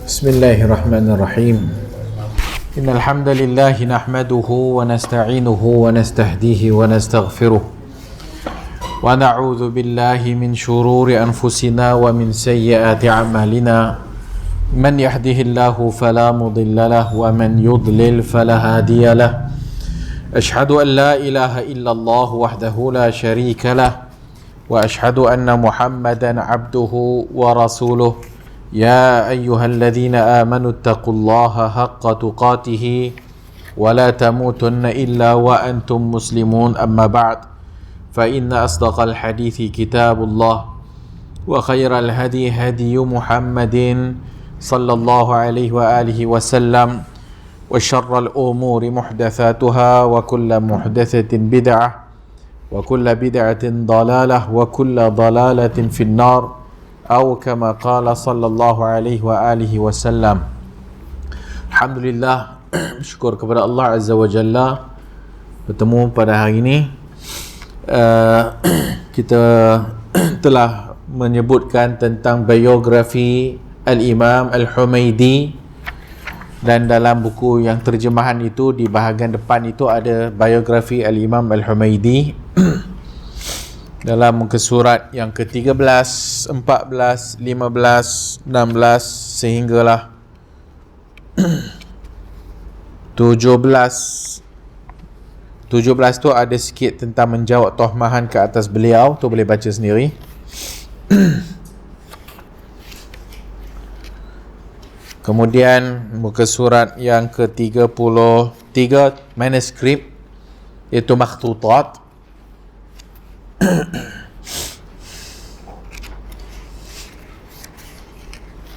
Bismillahirrahmanirrahim. Innal hamdalillah nahmaduhu wa nasta'inuhu wa nastahdihi wa nastaghfiruh. Wa na'udzu billahi min shururi anfusina wa min sayyiati a'malina. Man yahdihillahu fala mudilla lahu wa man yudlil fala hadiya lahu. Ashhadu an la ilaha illallah wahdahu la sharika lah wa ashhadu anna Muhammadan 'abduhu wa rasuluh. يا أيها الذين آمنوا اتقوا الله حق تقاته ولا تموتن إلا وأنتم مسلمون أما بعد فإن أصدق الحديث كتاب الله وخير الهدي هدي محمد صلى الله عليه وآله وسلم وشر الأمور محدثاتها وكل محدثة بدعة وكل بدعة ضلالة وكل ضلالة في النار atau kama qala sallallahu alaihi wa alihi wasallam. Alhamdulillah, syukur kepada Allah Azza wa Jalla, bertemu pada hari ini. Kita telah menyebutkan tentang biografi Al-Imam Al-Humaidi, dan dalam buku yang terjemahan itu di bahagian depan itu ada biografi Al-Imam Al-Humaidi dalam muka surat yang ke-13, 14, 15, 16 sehinggalah 17 tu ada sikit tentang menjawab tohmahan ke atas beliau, tu boleh baca sendiri. Kemudian muka surat yang ke-33 manuskrip, iaitu makhtutat.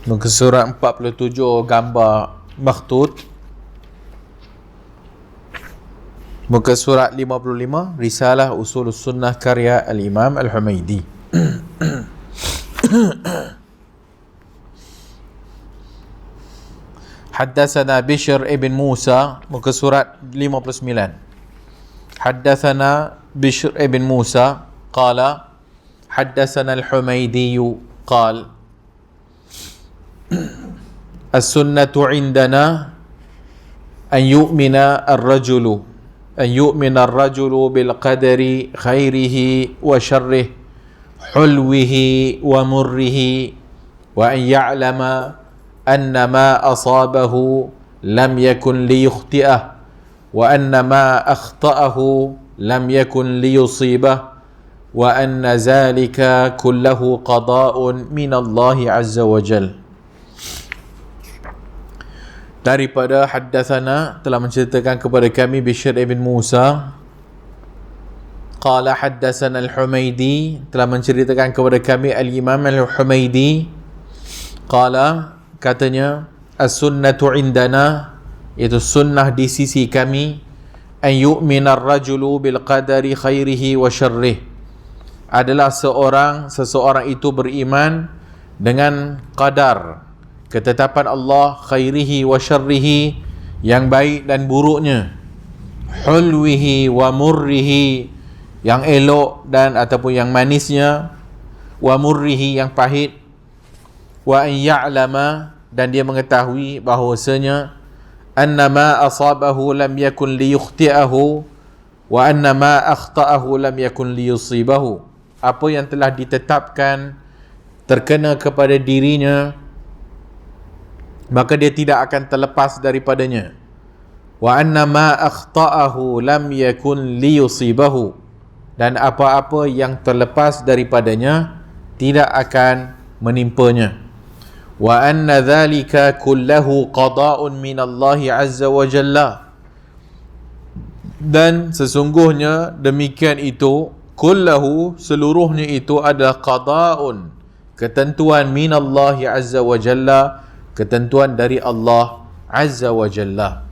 Muka surat 47 gambar makhtut. Muka surat 55 Risalah Usulus Sunnah karya Al-Imam Al-Humaidi. Haddatsana Bishr ibn Musa, muka surat 59. Haddatsana Bishr ibn Musa qala haddatsana Al-Humaidi qala as-sunnatu indana an yu'mina ar-rajulu bil qadari khairihi wa sharrihi hulwihi wa murrihi wa an ya'lama anna ma asabahu lam yakun liyukhti'ah wa anna ma akhta'ahu lam yakun liyusibah wa anna zalika kullahu qada'un min Allah Azza wa Jal. Daripada haddatsana, telah menceritakan kepada kami Bishr ibn Musa. Qala haddatsana Al-Humaidi, telah menceritakan kepada kami Al-Imam Al-Humaidi. Qala, katanya, as-sunnatu indana, iaitu sunnah di sisi kami, an yu'mina ar-rajulu bil qadari khairihi wa syarrihi, adalah seseorang itu beriman dengan qadar, ketetapan Allah, khairihi wa syarrihi, yang baik dan buruknya, hulwihi wa murrihi, yang elok dan ataupun yang manisnya, wa murrihi, yang pahit, wa an ya'lama, dan dia mengetahui bahawasanya annama asabahu lam yakun liyukhti'ahu wa annama akhta'ahu lam yakun liyusibahu, apa yang telah ditetapkan terkena kepada dirinya maka dia tidak akan terlepas daripadanya, wa annama akhta'ahu lam yakun liyusibahu, dan apa-apa yang terlepas daripadanya tidak akan menimpanya. Wa anna dhalika kullahu qada'un min Allah Azza wa Jalla, dan sesungguhnya demikian itu, kullahu, seluruhnya itu adalah qada'un, ketentuan min Allah Azza wa Jalla, ketentuan dari Allah Azza wa Jalla.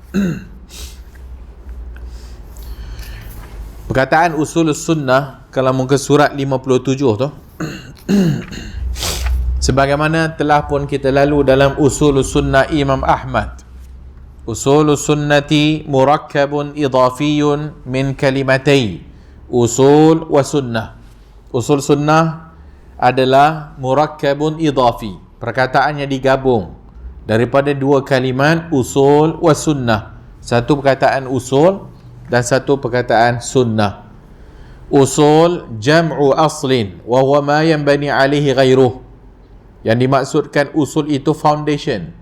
Perkataan Usulus Sunnah kalau muka surat 57 tu sebagaimana telah pun kita lalu dalam Usulus Sunnah Imam Ahmad. Usulus Sunnati murakkabun idhafiyun min kalimatai usul wa sunnah. Usul sunnah adalah murakkabun idhafi, perkataannya digabung daripada dua kalimat usul wa sunnah. Satu perkataan usul dan satu perkataan sunnah. Usul jam'u aslin wa huwa ma yanbani alaihi ghairuh. Yang dimaksudkan usul itu foundation.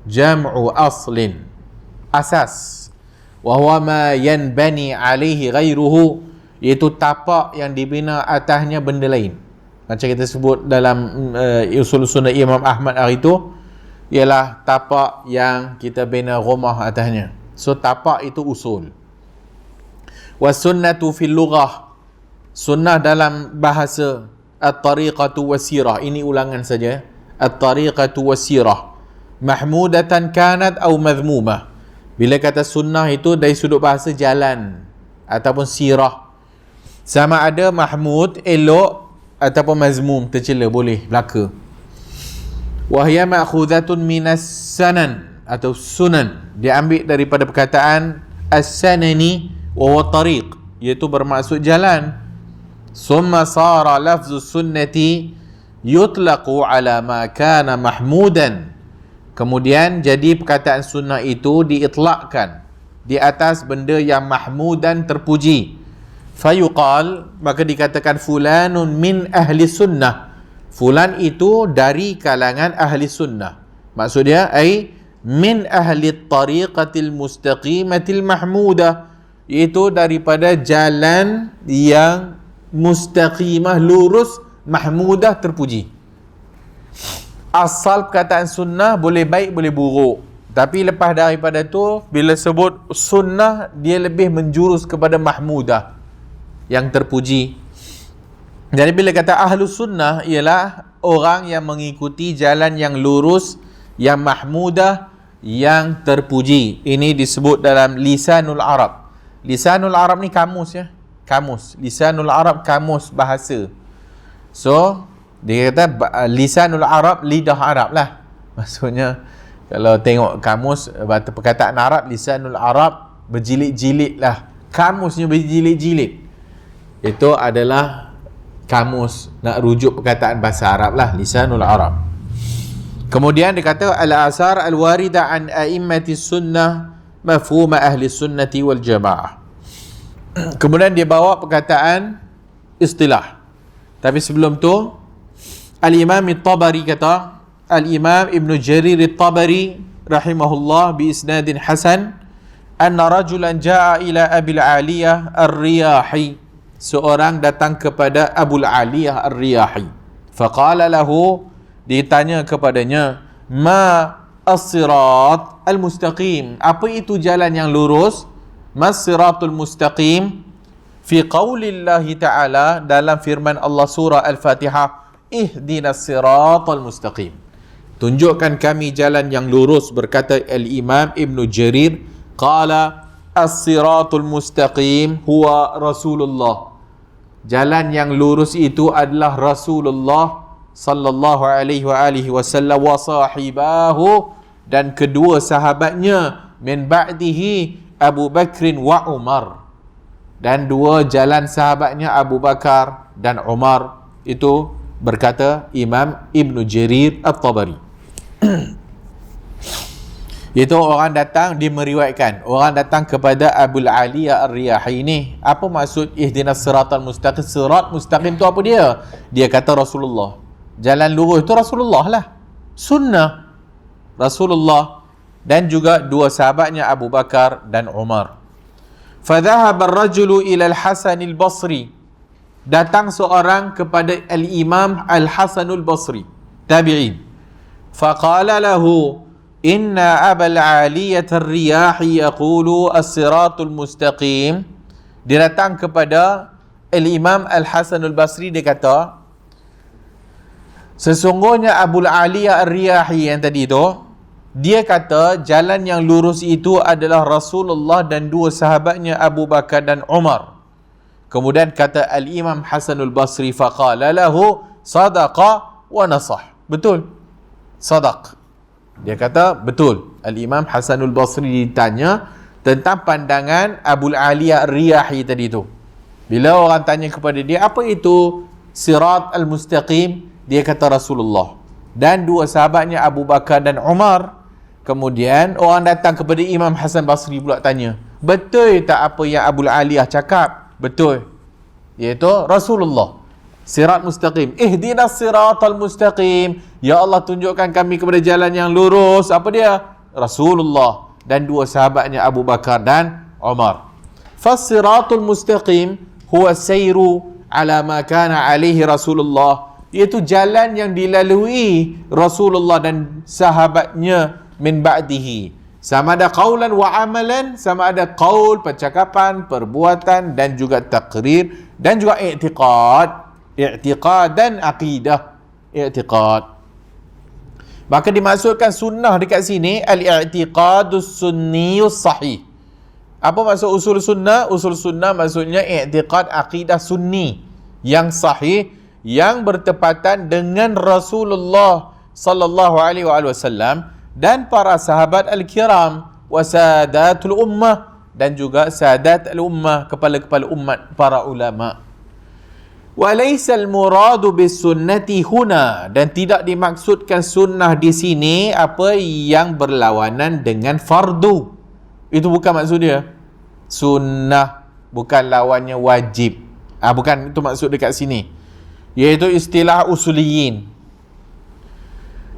Jam'u aslin, asas. Wa huwa ma yanbani alaihi ghairuhu, iaitu tapak yang dibina atasnya benda lain. Macam kita sebut dalam usul sunnah Imam Ahmad hari itu, ialah tapak yang kita bina rumah atasnya. So tapak itu usul. Wa sunnatu fil lughah, sunnah dalam bahasa, at-tariqatu wasirah, ini ulangan saja. At-tariqatu wasirah mahmudatan kanat atau madhmumah. Bila kata sunnah itu dari sudut bahasa jalan ataupun sirah, sama ada mahmud, elok, ataupun mazmum, tercela, boleh, belaka. Wahya ma'khudhatun minas sanan atau sunan, diambil daripada perkataan as-sanani wa huwa tariq, iaitu bermaksud jalan. Summa sara lafzus sunnati yutlaqu ala ma kana mahmudan, kemudian jadi perkataan sunnah itu diitlakkan di atas benda yang mahmudan, terpuji. Fayuqal, maka dikatakan fulanun min ahli sunnah, fulan itu dari kalangan ahli sunnah. Maksudnya ai min ahli tariqatil mustaqimatil mahmudah, iaitu daripada jalan yang mustaqimah, lurus, mahmudah, terpuji. Asal perkataan sunnah boleh baik boleh buruk, tapi lepas daripada tu bila sebut sunnah, dia lebih menjurus kepada mahmudah, yang terpuji. Jadi bila kata ahlus sunnah, ialah orang yang mengikuti jalan yang lurus, yang mahmudah, yang terpuji. Ini disebut dalam lisanul Arab. Lisanul Arab ni kamus ya, kamus. Lisanul Arab kamus bahasa. So dia kata lisanul Arab, lidah Arab lah. Maksudnya kalau tengok kamus, perkataan Arab, lisanul Arab berjilid-jilid lah, kamusnya berjilid-jilid. Itu adalah kamus, nak rujuk perkataan bahasa Arab lah, lisanul Arab. Kemudian dia kata al-asar al-warida an a'immati sunnah mafhum ahli sunnati wal jamaah. Kemudian dia bawa perkataan istilah. Tapi sebelum tu Al-Imam At-Tabari kata, Al-Imam Ibn Jarir At-Tabari rahimahullah bi isnadin hasan, anna rajulan jaa ila Abil Aliyah Ar-Riyahi, seorang datang kepada Abul Aliyah Ar-Riyahi. Faqala lahu, ditanya kepadanya, ma as-sirat al-mustaqim, apa itu jalan yang lurus? Mas-siratul mustaqim fi qaulillahi ta'ala, dalam firman Allah surah Al-Fatihah, ihdinas siratal mustaqim, tunjukkan kami jalan yang lurus. Berkata Al-Imam Ibn Jarir, qala as-siratul mustaqim huwa Rasulullah, jalan yang lurus itu adalah Rasulullah sallallahu alaihi wasallam wa sahibahu, dan kedua sahabatnya, min ba'dihi Abu Bakrin wa Umar, dan dua jalan sahabatnya Abu Bakar dan Umar. Itu berkata Imam Ibn Jarir At-Tabari. Iaitu orang datang, dia meriwayatkan, orang datang kepada Abul Aliyah Ar-Riyahi ini, apa maksud ihdinas siratal mustaqim? Sirat mustaqim tu apa dia? Dia kata Rasulullah, jalan lurus itu Rasulullah lah, sunnah Rasulullah, dan juga dua sahabatnya Abu Bakar dan Umar. Fadhahaba ar-rajulu ila al-Hasan al-Basri, datang seorang kepada Al-Imam Al-Hasan al-Basri, tabi'in. Faqala lahu, inna Abal Aliyah Ar-Riyahi yaqulu as-siratul mustaqim. Dia datang kepada Al-Imam Al-Hasan al-Basri, dia kata, sesungguhnya Abul Aliyah Ar-Riyahi yang tadi tu, dia kata jalan yang lurus itu adalah Rasulullah dan dua sahabatnya Abu Bakar dan Umar. Kemudian kata Al-Imam Hasanul Basri, faqala lahu sadaqa wa nasah. Betul, sadaq. Dia kata betul. Al-Imam Hasanul Basri ditanya tentang pandangan Abul Aliyah Ar-Riyahi tadi tu. Bila orang tanya kepada dia, apa itu sirat al-mustaqim? Dia kata Rasulullah. dan dua sahabatnya Abu Bakar dan Umar. Kemudian orang datang kepada Imam Hasan Basri pula tanya, betul tak apa yang Abu Aliyah cakap? Betul. Iaitu Rasulullah. Sirat mustaqim. Ihdinas siratal mustaqim. Ya Allah, tunjukkan kami kepada jalan yang lurus. Apa dia? Rasulullah. Dan dua sahabatnya Abu Bakar dan Umar. Fassiratul mustaqim huwa sayru ala ma kana alaihi Rasulullah. Iaitu jalan yang dilalui Rasulullah dan sahabatnya min ba'dihi. Sama ada qaulan wa amalan, sama ada qaul, percakapan, perbuatan, dan juga takrir, dan juga i'tiqad. I'tiqad dan aqidah. I'tiqad. Maka dimaksudkan sunnah dekat sini al-i'tiqadus sunniyus sahih. Apa maksud usul sunnah? Usul sunnah maksudnya i'tiqad aqidah sunni yang sahih, yang bertepatan dengan Rasulullah sallallahu alaihi wasallam dan para sahabat al-kiram wa sadatul ummah, dan juga sadat al-ummah, kepala-kepala umat, para ulama. Walaysa al-muradu bis-sunnati huna, dan tidak dimaksudkan sunnah di sini apa yang berlawanan dengan fardu. Itu bukan maksud dia. Sunnah bukan lawannya wajib. Bukan itu maksud dekat sini. Iaitu istilah usuliyin.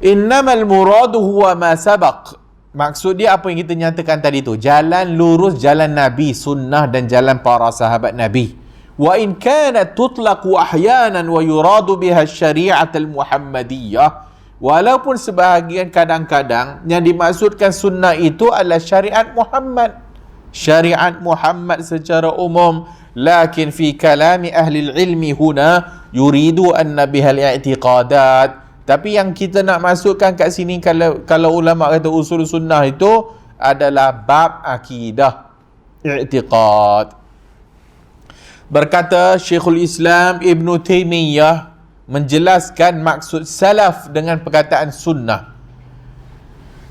Innamal muradu huwa ma sabaq. Maksud dia apa yang kita nyatakan tadi tu, jalan lurus, jalan Nabi, sunnah dan jalan para sahabat Nabi. Wa in kanat tutlaqu ahyanan wa yuradu biha syari'at al-muhammadiyah, walaupun sebahagian kadang-kadang yang dimaksudkan sunnah itu adalah syariat Muhammad, syariat Muhammad secara umum, lakin fi kalami ahli ilmi huna yuridu anna biha al-i'tiqadat. Tapi yang kita nak masukkan kat sini, kalau ulama kata usul sunnah itu adalah bab akidah, i'tiqad. Berkata Syekhul Islam Ibn Taymiyah menjelaskan maksud salaf dengan perkataan sunnah.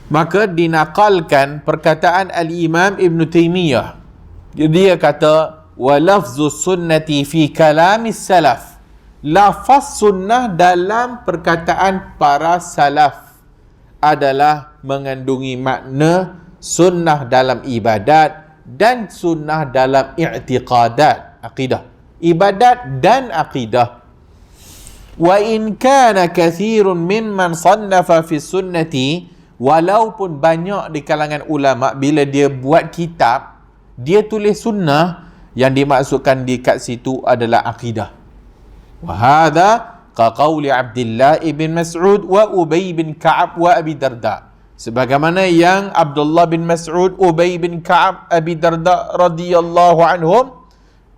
Maka dinakalkan perkataan Al-Imam Ibn Taymiyah. Dia kata, wa lafzu sunnati fi kalamis salaf. Lafaz sunnah dalam perkataan para salaf adalah mengandungi makna sunnah dalam ibadat dan sunnah dalam i'tiqadat, akidah, ibadat dan akidah. Wa in kana kathirun mimman sannafa fi sunnati, walaupun banyak di kalangan ulama bila dia buat kitab, dia tulis sunnah, yang dimaksudkan di kat situ adalah akidah. Wa hadha ka qauli Abdullah ibn Mas'ud wa Ubay bin Ka'ab wa Abi Darda. Sebagaimana yang Abdullah bin Mas'ud, Ubay bin Ka'ab, Abi Darda radhiyallahu anhum,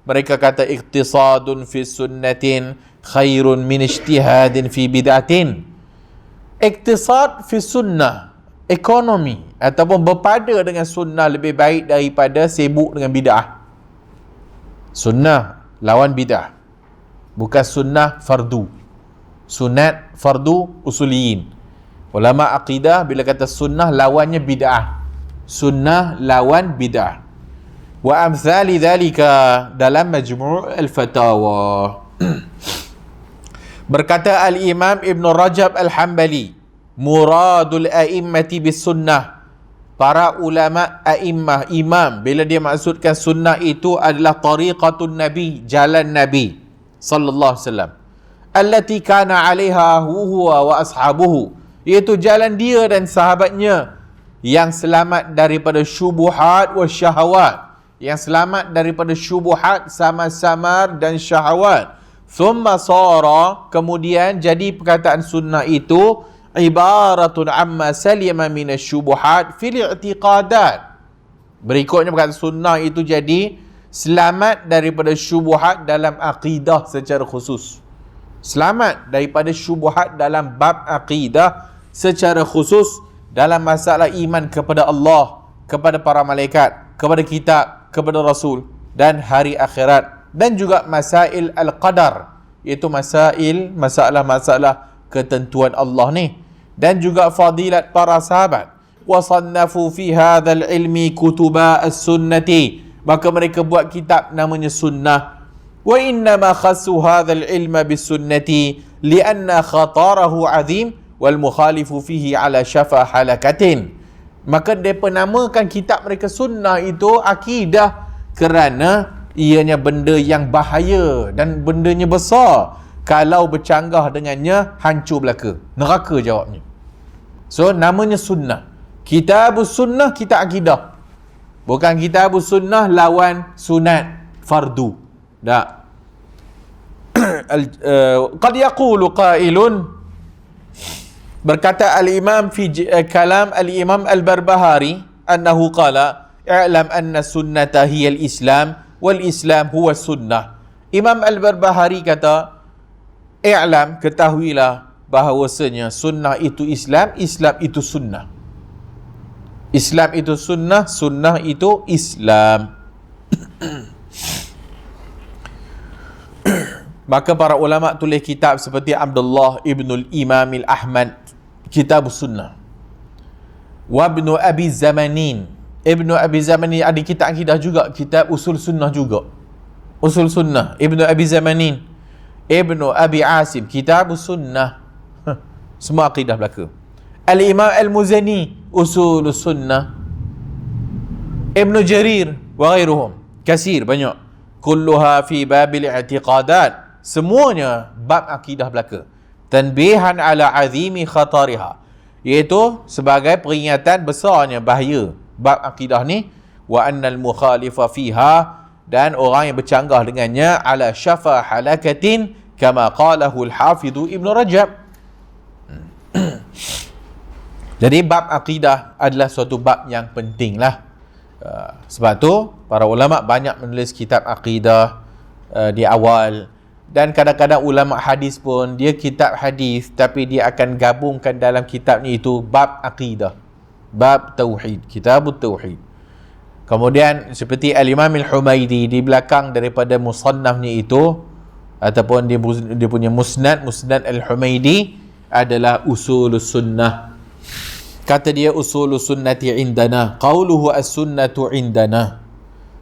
mereka kata iqtisadun fi sunnatin khairun min ijtihadin fi bid'atin. Iktisad fi sunnah, ekonomi ataupun berpada dengan sunnah lebih baik daripada sibuk dengan bid'ah. Sunnah lawan bid'ah, bukan sunnah fardu. Sunat fardu usuliyin. Ulama akidah bila kata sunnah lawannya bid'ah. Sunnah lawan bid'ah. Wa amthali dhalika dalam Majmu' al-Fatawa. Berkata Al-Imam Ibn Rajab Al-Hambali, muradul a'immati bis sunnah. Para ulama a'immah, imam, bila dia maksudkan sunnah itu adalah tariqatun Nabi, jalan Nabi sallallahu alaihi wasallam, allati kana 'alaiha huwa wa ashabuhu, iaitu jalan dia dan sahabatnya yang selamat daripada syubuhat wa syahawat, yang selamat daripada syubuhat, samar-samar dan syahwat. Thumma sara, kemudian jadi perkataan sunnah itu ibaratun amma salima minasyubuhat fil i'tiqadat. Berikutnya perkataan sunnah itu jadi selamat daripada syubuhat dalam akidah secara khusus. Selamat daripada syubuhat dalam bab akidah secara khusus, dalam masalah iman kepada Allah, kepada para malaikat, kepada kitab, kepada Rasul dan hari akhirat, dan juga masail al-qadar, iaitu masalah-masalah ketentuan Allah ni, dan juga fadilat para sahabat. Wa sannafu fi hadzal ilmi kutuba as-sunnati, maka mereka buat kitab namanya sunnah. Wa inna ma khassu hadzal ilma bis sunnati lianna khatarahu azim wal mukhalifu fihi ala syafa halakatin. Maka mereka namakan kitab mereka sunnah itu akidah kerana ianya benda yang bahaya dan bendanya besar. Kalau bercanggah dengannya, hancur belaka, neraka jawabnya. So namanya sunnah. Kitabus sunnah, kitab akidah. Bukan kitabus sunnah lawan sunat fardu. Tak. Qad yaqulu qailun, berkata al-imam fi kalam al-imam al-Barbahari annahu qala i'lam anna sunnata hiya al-islam wal islam huwa sunnah. Imam al-Barbahari kata, i'lam, ketahuilah bahawasanya sunnah itu Islam, Islam itu sunnah. Islam itu sunnah, sunnah itu Islam. Maka para ulama tulis kitab seperti Abdullah ibn al-Imam al-Ahmad, kitab sunnah. Wa ibn Abi Zamanin, Ibn Abi Zamanin ada kitab akidah juga, kitab usul sunnah juga. Usul sunnah, Ibn Abi Zamanin. Ibn Abi Asim, kitab sunnah. Semua akidah belaka. Al-Imam Al-Muzani, usul sunnah. Ibn Jarir wa ghairuhum, kasir, banyak. Kulluha fi babil i'tiqadat, semuanya bab akidah belaka. Tanbihan ala azimi khatariha, iaitu sebagai peringatan besarnya bahaya bab akidah ni. Wa annal mukhalifa fiha, dan orang yang bercanggah dengannya, ala syafa halakatin, kama qalahu al-Hafidhu Ibn Rajab. Jadi bab akidah adalah suatu bab yang penting lah. Sebab tu para ulama banyak menulis kitab akidah di awal. Dan kadang-kadang ulama hadis pun, dia kitab hadis tapi dia akan gabungkan dalam kitabnya itu bab akidah, bab tauhid, kitabut tauhid. Kemudian seperti Al-Imam Al-Humaidi, di belakang daripada musannafnya itu, ataupun dia punya musnad Al-Humaidi adalah usulus sunnah. Kata dia, usulus sunnati indana, qauluhu as-sunnatu indana,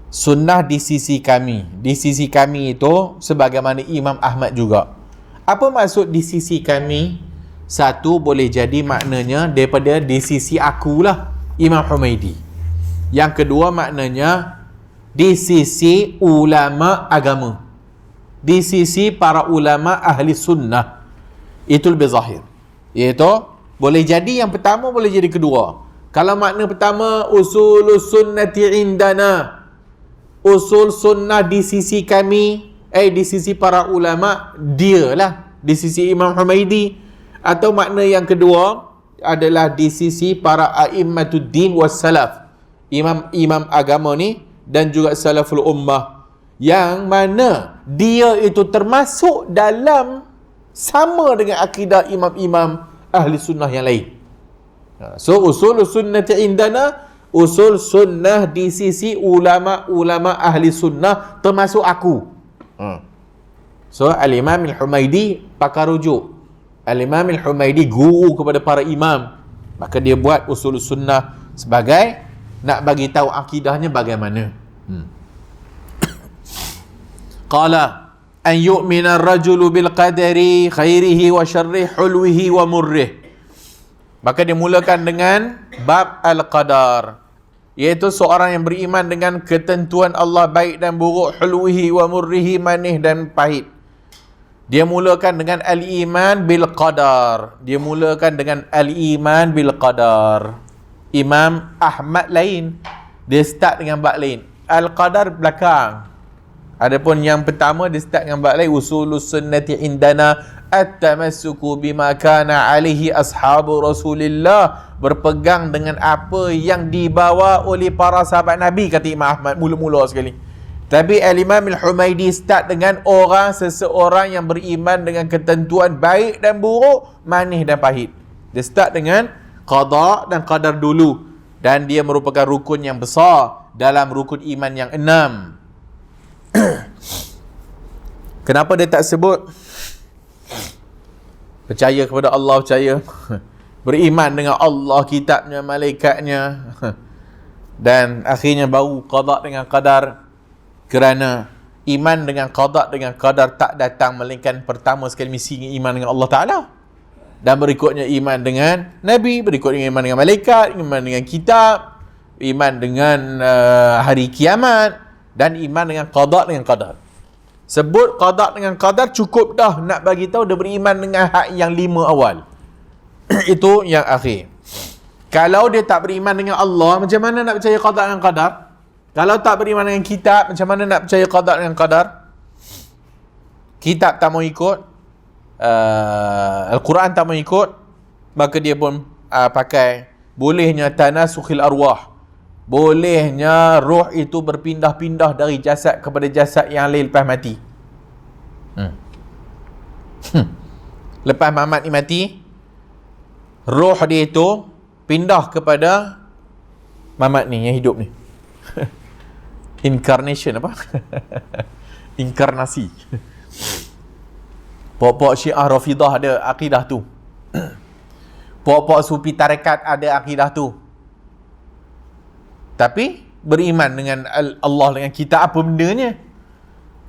sunnah di sisi kami. Di sisi kami itu sebagaimana Imam Ahmad juga. Apa maksud di sisi kami? Satu, boleh jadi maknanya daripada di sisi akulah, Imam Humaidi. Yang kedua maknanya di sisi ulama agama, di sisi para ulama ahli sunnah. Itu lebih zahir. Iaitu boleh jadi yang pertama, boleh jadi kedua. Kalau makna pertama, usulus sunnati indana, usul sunnah di sisi kami, di sisi para ulama, dia lah di sisi Imam Humaidi. Atau makna yang kedua adalah di sisi para a'immatud-din was salaf, imam agama ni dan juga salaful ummah, yang mana dia itu termasuk dalam sama dengan akidah imam-imam ahli sunnah yang lain. So usul sunnati indana, usul sunnah di sisi ulama-ulama ahli sunnah termasuk aku. So Al-Imam Al-Humaidi pakar rujuk. Al-Imam Al-Humaidi guru kepada para imam. Maka dia buat usul sunnah sebagai nak bagi tahu akidahnya bagaimana. Qala an yu'mina ar-rajulu bil qadari khairihi wa syarrihi hulwihi wa murrih. Maka dia mulakan dengan bab al-qadar, iaitu seorang yang beriman dengan ketentuan Allah baik dan buruk, hulwihi wa murrihi, manis dan pahit. Dia mulakan dengan al-iman bil qadar. Dia mulakan dengan al-iman bil qadar. Imam Ahmad lain, dia start dengan bab lain. Al-qadar belakang. Adapun yang pertama dia start dengan bab lain, usulus sunnati indana at-tamassuku bima kana alaihi ashabu Rasulillah, berpegang dengan apa yang dibawa oleh para sahabat Nabi, kata Imam Ahmad mula-mula sekali. Tapi Al-Imam Al-Humaidi start dengan seseorang yang beriman dengan ketentuan baik dan buruk, manis dan pahit. Dia start dengan qada dan qadar dulu, dan dia merupakan rukun yang besar dalam rukun iman yang 6. Kenapa dia tak sebut percaya kepada Allah, percaya beriman dengan Allah, kitabnya, malaikatnya, dan akhirnya baru qada dengan qadar? Kerana iman dengan qada dengan qadar tak datang melainkan pertama sekali mesti iman dengan Allah Ta'ala. Dan berikutnya iman dengan Nabi, berikutnya iman dengan malaikat, iman dengan kitab, iman dengan hari kiamat, dan iman dengan qada dengan qadar. Sebut qada dengan qadar cukup dah nak bagi tahu dia beriman dengan hak yang 5 awal. Itu yang akhir. Kalau dia tak beriman dengan Allah, macam mana nak percaya qada dengan qadar? Kalau tak beriman dengan kitab, macam mana nak percaya qada dengan qadar? Kitab tak mau ikut, Al-Quran tak mau ikut, maka dia pun pakai bolehnya tanasukhil arwah. Bolehnya roh itu berpindah-pindah dari jasad kepada jasad yang lain lepas mati. Lepas Mamat ni mati, roh dia itu pindah kepada Mamat ni yang hidup ni. Incarnation apa? Inkarnasi. Pokok Syiah Rafidah ada akidah tu. Pokok Sufi Tarekat ada akidah tu. Tapi beriman dengan Allah, dengan kitab, apa bendanya?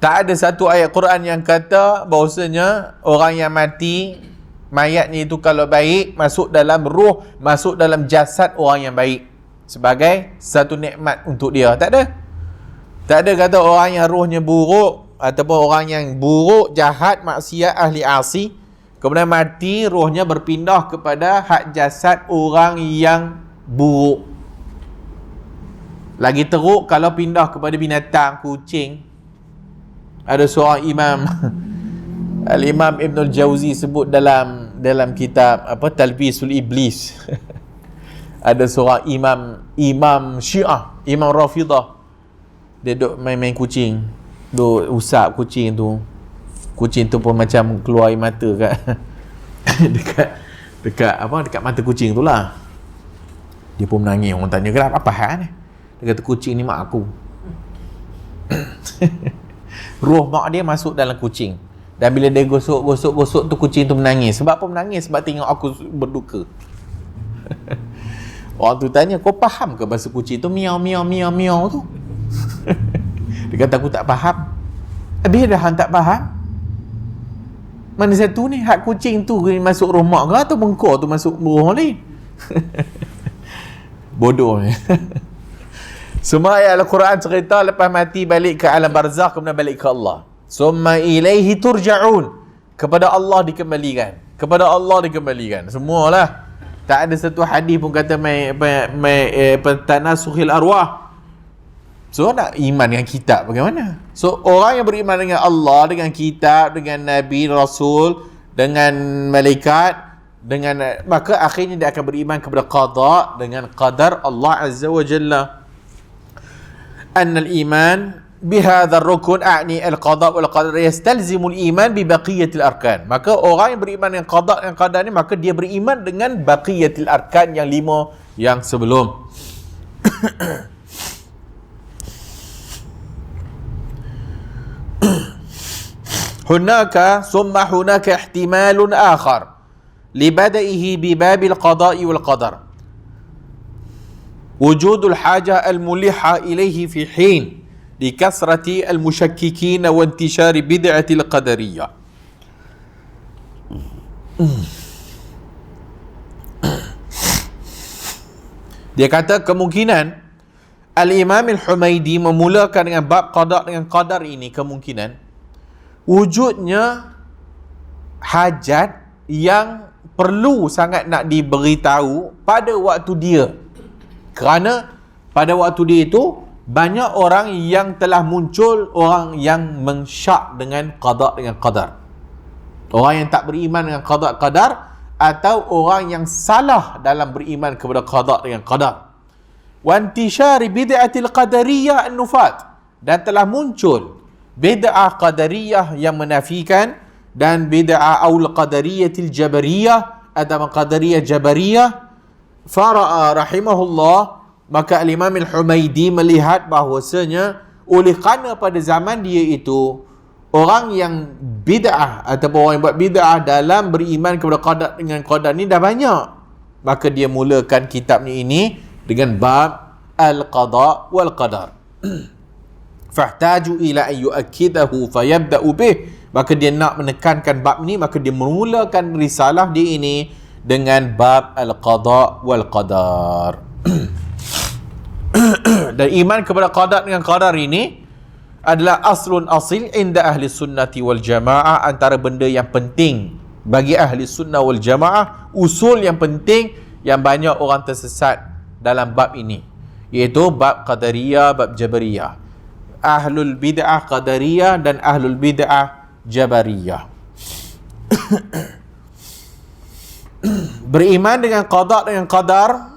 Tak ada satu ayat Quran yang kata bahawasanya orang yang mati, mayatnya itu kalau baik, masuk dalam ruh, masuk dalam jasad orang yang baik sebagai satu nikmat untuk dia. Tak ada. Tak ada kata orang yang ruhnya buruk ataupun orang yang buruk, jahat, maksiat, ahli asi, kemudian mati, rohnya berpindah kepada hak jasad orang yang buruk. Lagi teruk kalau pindah kepada binatang, kucing. Ada seorang imam Al-Imam Ibn Al-Jawzi sebut dalam kitab Talbisul Iblis. Ada seorang imam Syiah, imam Rafidah. Dia duk main-main kucing, duk usap kucing tu. Kucing tu pun macam keluar air mata kat dekat mata kucing tu lah. Dia pun menangis. Orang tanya, kenapa, apa hal ni? Dia kata, kucing ni mak aku. Roh mak dia masuk dalam kucing. Dan bila dia gosok tu, kucing tu menangis. Sebab apa menangis? Sebab tengok aku berduka. Orang tu tanya, kau faham ke bahasa kucing tu? Miau, miau, miau, miau tu. Dia kata, aku tak faham. Habis dah hang tak faham? Mana satu ni? Hak kucing tu masuk roh mak ke atau bengkok tu masuk roh ni? Bodoh ni. Semua ayat Al-Quran cerita lepas mati balik ke alam barzakh, kemudian balik ke Allah. Summa ilaihi turja'un. Kepada Allah dikembalikan. Kepada Allah dikembalikan. Semualah. Tak ada satu hadis pun kata tanasukhil arwah. So nak iman dengan kitab bagaimana? So orang yang beriman dengan Allah, dengan kitab, dengan Nabi, Rasul, dengan malaikat, maka akhirnya dia akan beriman kepada qada, dengan qadar Allah Azza wa Jalla. أن الإيمان بهذا الركن أعني القضاء والقدر يستلزم الإيمان ببقية الأركان. Maka orang yang beriman dengan qada dan qadar ni, maka dia beriman dengan baqiyatul arkan yang 5 yang sebelum. هناك احتمال آخر لبدئه بباب القضاء والقدر. وجود الحاجة الملحة إليه في حين لكثرة المشككين وانتشار بدعة القدرية. Dia kata kemungkinan Al-Imam Al-Humaidi memulakan dengan bab qada dengan qadar ini, kemungkinan wujudnya hajat yang perlu sangat nak diberitahu pada waktu dia. Kerana pada waktu dia itu banyak orang yang telah muncul, orang yang mensyak dengan qada dengan qadar. Orang yang tak beriman dengan qada qadar, atau orang yang salah dalam beriman kepada qada dengan qadar. Wa intishari bid'atil qadariyah an-nufat, dan telah muncul bid'ah qadariyah yang menafikan, dan bid'ah aul qadariyatil jabariyah atau qadariyah jabariyah. Fara'a rahimahullah, maka Al-Imam Al-Humaidi melihat bahawasanya oleh kerana pada zaman dia itu orang yang bid'ah ataupun orang yang buat bid'ah dalam beriman kepada qadar dengan qadar ni dah banyak, maka dia mulakan kitab ini dengan bab al-qada wal qadar. Fahtaju ila an yu'akkidahu fayabda'u bih Maka dia nak menekankan bab ini, maka dia memulakan risalah dia ini dengan bab al-qada wal qadar. Dan iman kepada qada dengan qadar ini adalah aslun asil inda ahli sunnati wal jamaah, antara benda yang penting bagi ahli sunnah wal jamaah, usul yang penting yang banyak orang tersesat dalam bab ini, iaitu bab qadariyah, bab jabariyah. Ahlul bid'ah qadariyah dan ahlul bid'ah jabariyah. Beriman dengan qada dengan qadar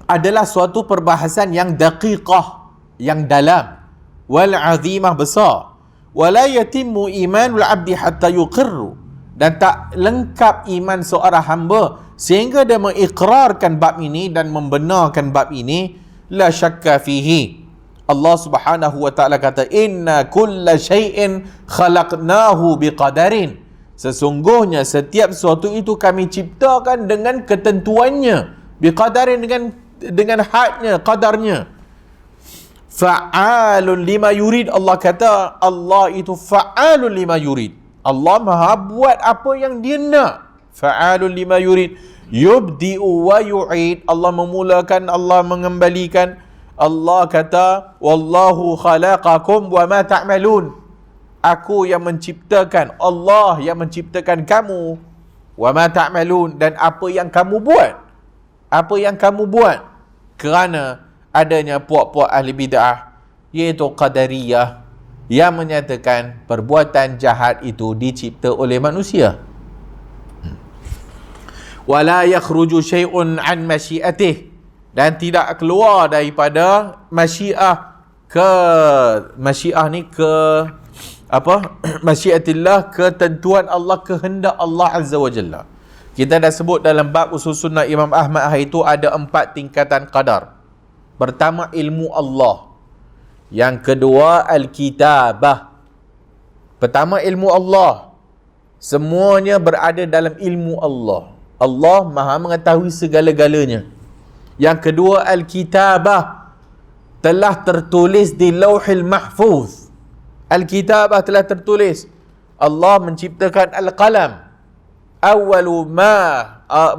adalah suatu perbahasan yang daqiqah, yang dalam, wal azimah, besar. Wala yatimmu imanul abdi hatta yuqirru, dan tak lengkap iman seorang hamba sehingga dia mengikrarkan bab ini dan membenarkan bab ini. La syakka fihi. Allah Subhanahu wa taala kata, inna kulla syai'in khalaqnahu biqadarin. Sesungguhnya setiap sesuatu itu kami ciptakan dengan ketentuannya, biqadarin, dengan hadnya, qadarnya. Fa'alun lima yurid. Allah kata Allah itu fa'alun lima yurid. Allah maha buat apa yang dia nak. Fa'alun lima yurid. Yubdi'u wa yu'id. Allah memulakan, Allah mengembalikan. Allah kata wallahu khalaqakum wa ma ta'malun. Aku yang menciptakan, Allah yang menciptakan kamu, wa ma ta'malun, dan apa yang kamu buat. Apa yang kamu buat. Kerana adanya puak-puak ahli bid'ah, iaitu qadariyah, yang menyatakan perbuatan jahat itu dicipta oleh manusia. Wala yakhruju syai'un an masyiatih, dan tidak keluar daripada masyiah ke masyiah ni ke apa? Masyiatillah, ketentuan Allah, kehendak Allah Azza wa Jalla. Kita dah sebut dalam bab usul sunnah Imam Ahmad hari itu ada 4 tingkatan qadar. Pertama, ilmu Allah. Yang kedua, al-kitabah. Pertama, ilmu Allah. Semuanya berada dalam ilmu Allah. Allah maha mengetahui segala-galanya. Yang kedua, al-kitabah. Telah tertulis di lauhil mahfuz. Al-kitabah telah tertulis. Allah menciptakan al-qalam. Awalu ma,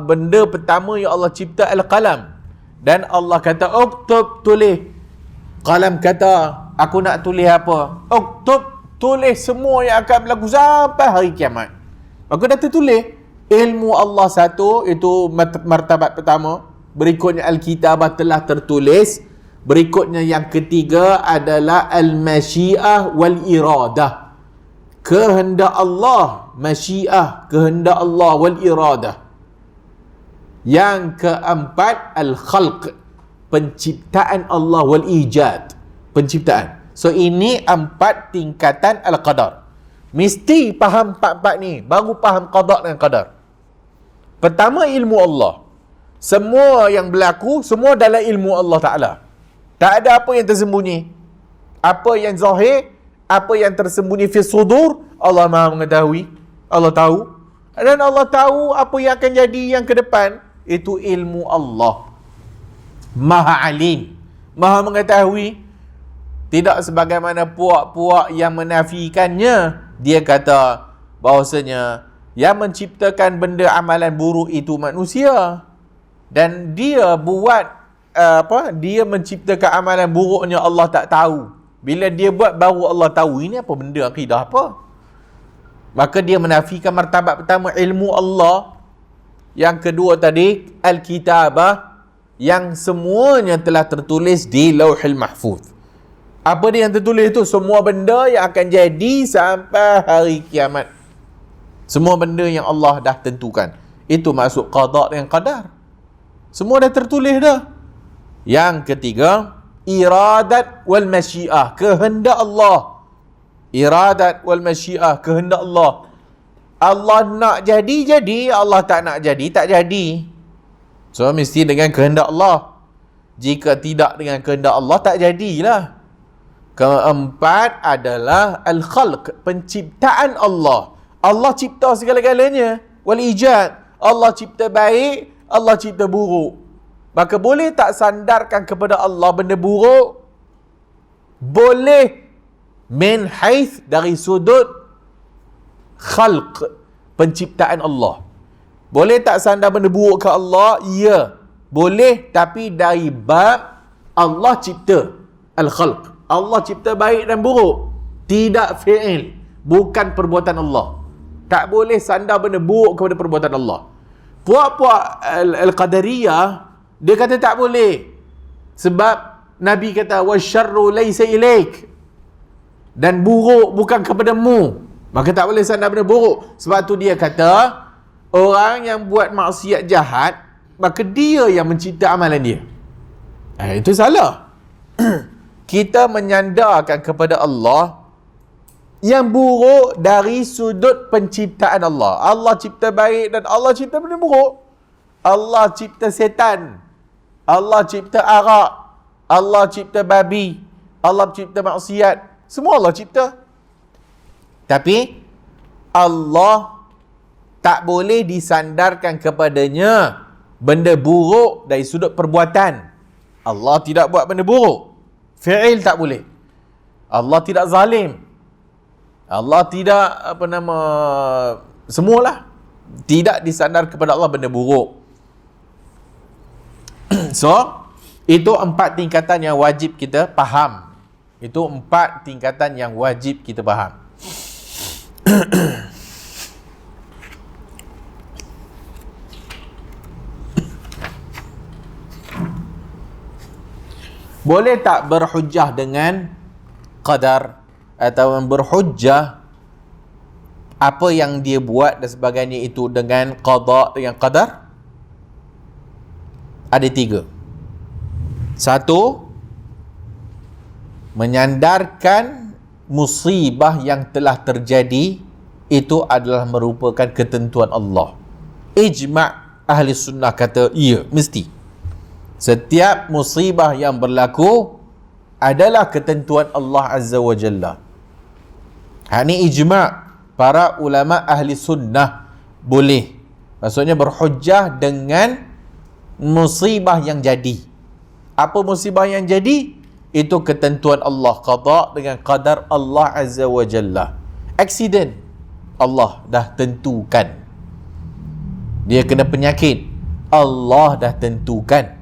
benda pertama yang Allah cipta al-qalam. Dan Allah kata uktub, tulis. Qalam kata aku nak tulis apa? Uktub, tulis semua yang akan berlaku sampai hari kiamat. Maka dah tertulis. Ilmu Allah satu, itu martabat pertama. Berikutnya al-kitabah telah tertulis. Berikutnya yang ketiga adalah al-masyiah wal-iradah. Kehendak Allah, masyiah, kehendak Allah, wal-iradah. Yang keempat, al-khalq, penciptaan Allah, wal-ijad, penciptaan. So ini 4 tingkatan al-qadar. Mesti faham 4-4 ni, baru faham qada dan qadar. Pertama, ilmu Allah. Semua yang berlaku, semua dalam ilmu Allah Ta'ala. Tak ada apa yang tersembunyi. Apa yang zahir, apa yang tersembunyi fi sudur, Allah maha mengetahui. Allah tahu. Dan Allah tahu apa yang akan jadi yang ke depan. Itu ilmu Allah. Maha alim, maha mengetahui. Tidak sebagaimana puak-puak yang menafikannya. Dia kata bahawasanya yang menciptakan benda amalan buruk itu manusia. Dan dia buat dia menciptakan amalan buruknya Allah tak tahu. Bila dia buat baru Allah tahu. Ini apa benda, akidah apa? Maka dia menafikan martabat pertama, ilmu Allah. Yang kedua tadi, al-kitabah, yang semuanya telah tertulis di lauhil mahfuz. Apa dia yang tertulis itu? Semua benda yang akan jadi sampai hari kiamat. Semua benda yang Allah dah tentukan. Itu maksud qada dan qadar. Semua dah tertulis dah. Yang ketiga, iradat wal masyiah, kehendak Allah. Iradat wal masyiah, kehendak Allah. Allah nak jadi, Allah tak nak jadi, tak jadi. So mesti dengan kehendak Allah. Jika tidak dengan kehendak Allah, tak jadilah. Keempat adalah al-khalq, penciptaan Allah. Allah cipta segala-galanya. Wal ijad, Allah cipta baik, Allah cipta buruk. Maka boleh tak sandarkan kepada Allah benda buruk? Boleh. Min haith, dari sudut khalq, penciptaan Allah. Boleh tak sandar benda buruk ke Allah? Ya, boleh, tapi dari bab Allah cipta al-khalq. Allah cipta baik dan buruk, tidak fi'il, bukan perbuatan Allah. Tak boleh sandar benda buruk kepada perbuatan Allah. Puak-puak al-qadariyah, dia kata tak boleh, sebab Nabi kata wasyarru laysa ilaik, dan buruk bukan kepadamu, maka tak boleh sandar benda buruk. Sebab tu dia kata orang yang buat maksiat jahat, maka dia yang mencipta amalan dia. Itu salah. Kita menyandarkan kepada Allah yang buruk dari sudut penciptaan Allah. Allah cipta baik dan Allah cipta benda buruk. Allah cipta setan, Allah cipta arak, Allah cipta babi, Allah cipta maksiat, semua Allah cipta. Tapi Allah tak boleh disandarkan kepadanya benda buruk dari sudut perbuatan. Allah tidak buat benda buruk, fi'il tak boleh. Allah tidak zalim, Allah tidak semualah tidak disandar kepada Allah benda buruk. So, itu 4 tingkatan yang wajib kita faham. Itu 4 tingkatan yang wajib kita faham. Boleh tak berhujjah dengan qadar, atau berhujjah apa yang dia buat dan sebagainya itu dengan qada, dengan qadar? Ada 3. 1, menyandarkan musibah yang telah terjadi itu adalah merupakan ketentuan Allah. Ijma' ahli sunnah kata iya, mesti setiap musibah yang berlaku adalah ketentuan Allah Azza wa Jalla. Ini ijma' para ulama ahli sunnah. Boleh, maksudnya berhujjah dengan musibah yang jadi. Apa musibah yang jadi? Itu ketentuan Allah, qada dengan qadar Allah Azza wa Jalla. Aksiden, Allah dah tentukan. Dia kena penyakit, Allah dah tentukan.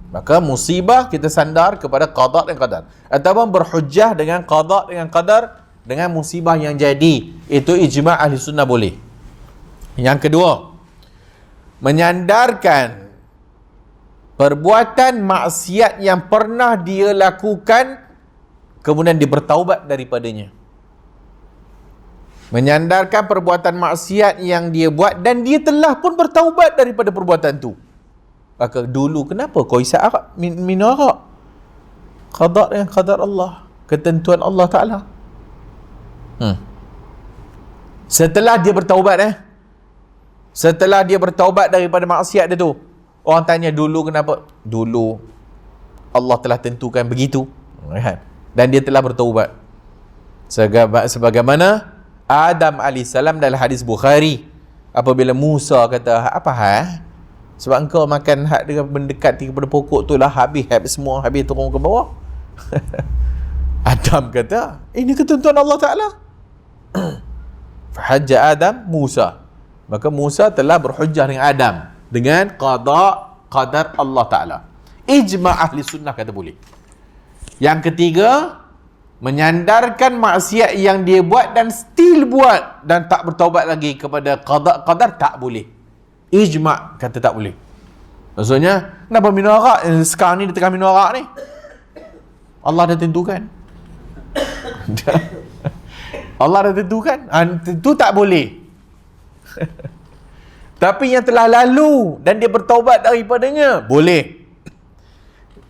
Maka musibah kita sandar kepada qada dan qadar, ataupun berhujjah dengan qada dengan qadar dengan musibah yang jadi. Itu ijma' ahli sunnah boleh. Yang kedua, menyandarkan perbuatan maksiat yang pernah dia lakukan kemudian dia bertaubat daripadanya. Menyandarkan perbuatan maksiat yang dia buat dan dia telah pun bertaubat daripada perbuatan tu. Maka dulu kenapa kau isap arak, minum arak? Qada dengan qadar Allah, ketentuan Allah Ta'ala. Setelah dia bertaubat setelah dia bertaubat daripada maksiat dia tu, orang tanya dulu kenapa? Dulu Allah telah tentukan begitu, dan dia telah bertaubat. Sebagaimana Adam AS dalam hadis Bukhari, apabila Musa kata, apa sebab engkau makan hak dengan mendekat kepada pokok tu lah, habis semua, habis turun ke bawah. Adam kata, ini ketentuan Allah Ta'ala. Fahajja Adam Musa, maka Musa telah berhujjah dengan Adam dengan qadar Allah Ta'ala. Ijma' ahli sunnah kata boleh. Yang ketiga, menyandarkan maksiat yang dia buat dan still buat dan tak bertaubat lagi kepada qadar, tak boleh. Ijma' kata tak boleh. Maksudnya, kenapa minum arak? Sekarang ni dia tengah minum arak ni, Allah dah tentukan. Allah dah tentukan. Itu tak boleh. Tapi yang telah lalu dan dia bertaubat daripadanya, boleh.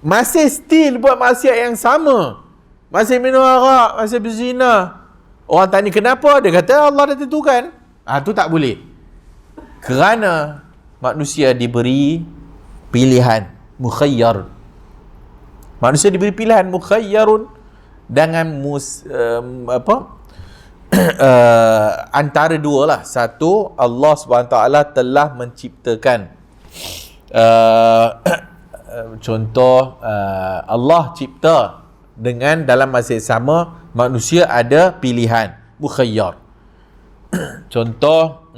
Masih still buat maksiat yang sama, masih minum arak, masih berzina, orang tanya kenapa? Dia kata Allah dah tentukan. Itu tak boleh. Kerana manusia diberi pilihan, mukhayyar. Manusia diberi pilihan, mukhayyarun, dengan antara dua lah. Satu, Allah SWT telah menciptakan contoh, Allah cipta dengan dalam masa sama manusia ada pilihan, mukhayyar. Contoh,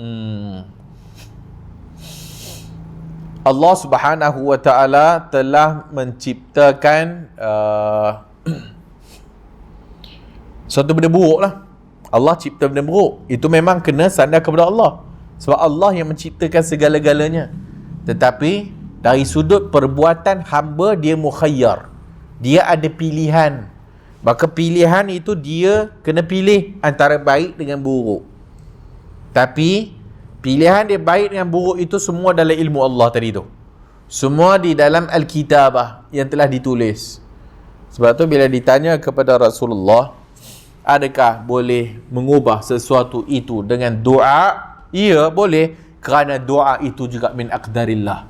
Allah Subhanahu wa ta'ala telah menciptakan suatu benda buruk lah. Allah cipta benda buruk. Itu memang kena sandar kepada Allah. Sebab Allah yang menciptakan segala-galanya. Tetapi dari sudut perbuatan hamba, dia mukhayyar. Dia ada pilihan. Maka pilihan itu dia kena pilih antara baik dengan buruk. Tapi pilihan dia baik dengan buruk itu semua dalam ilmu Allah tadi tu. Semua di dalam Al-Kitabah yang telah ditulis. Sebab tu bila ditanya kepada Rasulullah, adakah boleh mengubah sesuatu itu dengan doa? Ya, boleh. Kerana doa itu juga min aqdarillah.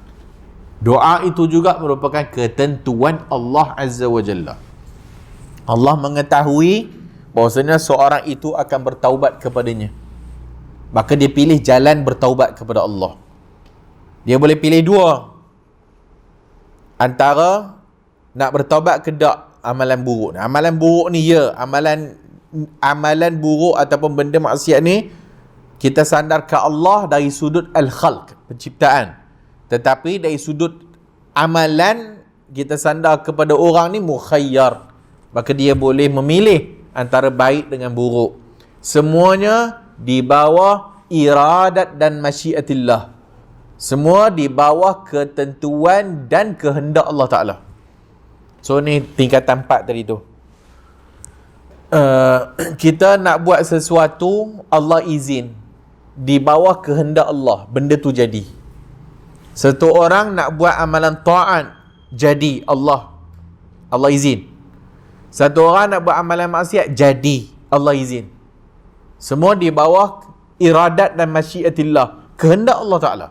Doa itu juga merupakan ketentuan Allah Azza wa Jalla. Allah mengetahui bahawasanya seorang itu akan bertaubat kepadanya. Maka dia pilih jalan bertaubat kepada Allah. Dia boleh pilih dua. Antara nak bertaubat ke tak amalan buruk. Amalan buruk ni ya, amalan buruk ataupun benda maksiat ni kita sandar ke Allah dari sudut al-khalq, penciptaan. Tetapi dari sudut amalan kita sandar kepada orang ni mukhayyar. Maka dia boleh memilih antara baik dengan buruk. Semuanya di bawah iradat dan masyiatillah. Semua di bawah ketentuan dan kehendak Allah Ta'ala. So ni tingkatan 4 tadi tu. Kita nak buat sesuatu, Allah izin. Di bawah kehendak Allah, benda tu jadi. Satu orang nak buat amalan ta'at, jadi Allah izin. Satu orang nak buat amalan maksiat, jadi Allah izin. Semua di bawah iradat dan masyiatillah, kehendak Allah Ta'ala.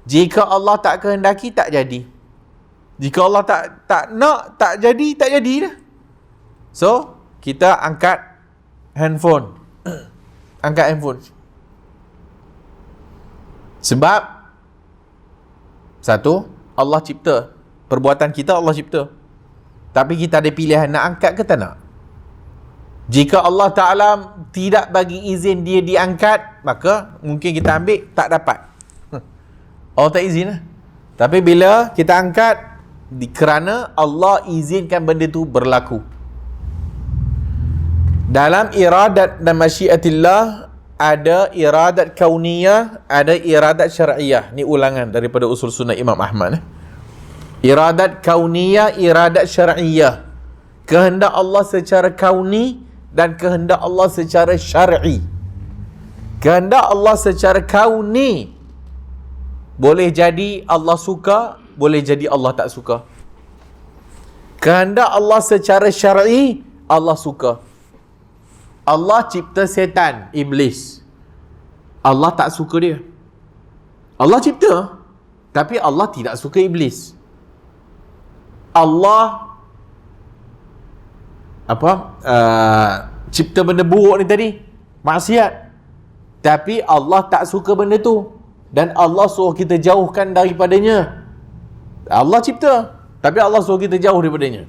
Jika Allah tak kehendaki, tak jadi. Jika Allah tak nak, tak jadi, tak jadi dah. So, kita angkat handphone. Angkat handphone. Sebab satu, Allah cipta. Perbuatan kita Allah cipta. Tapi kita ada pilihan nak angkat ke tak nak. Jika Allah Ta'ala tidak bagi izin dia diangkat, maka mungkin kita ambil, tak dapat. Allah tak izin lah. Tapi bila kita angkat, kerana Allah izinkan benda tu berlaku. Dalam iradat dan masyiatillah, ada iradat kauniyah, ada iradat syar'iyah. Ni ulangan daripada usul sunnah Imam Ahmad. Iradat kauniyah, iradat syar'iyah. Kehendak Allah secara kauni dan kehendak Allah secara syar'i. Kehendak Allah secara kauni boleh jadi Allah suka, boleh jadi Allah tak suka. Kehendak Allah secara syar'i, Allah suka. Allah cipta setan, iblis. Allah tak suka dia. Allah cipta, tapi Allah tidak suka iblis. Allah cipta benda buruk ni tadi, maksiat. Tapi Allah tak suka benda tu. Dan Allah suruh kita jauhkan daripadanya. Allah cipta, tapi Allah suruh kita jauh daripadanya.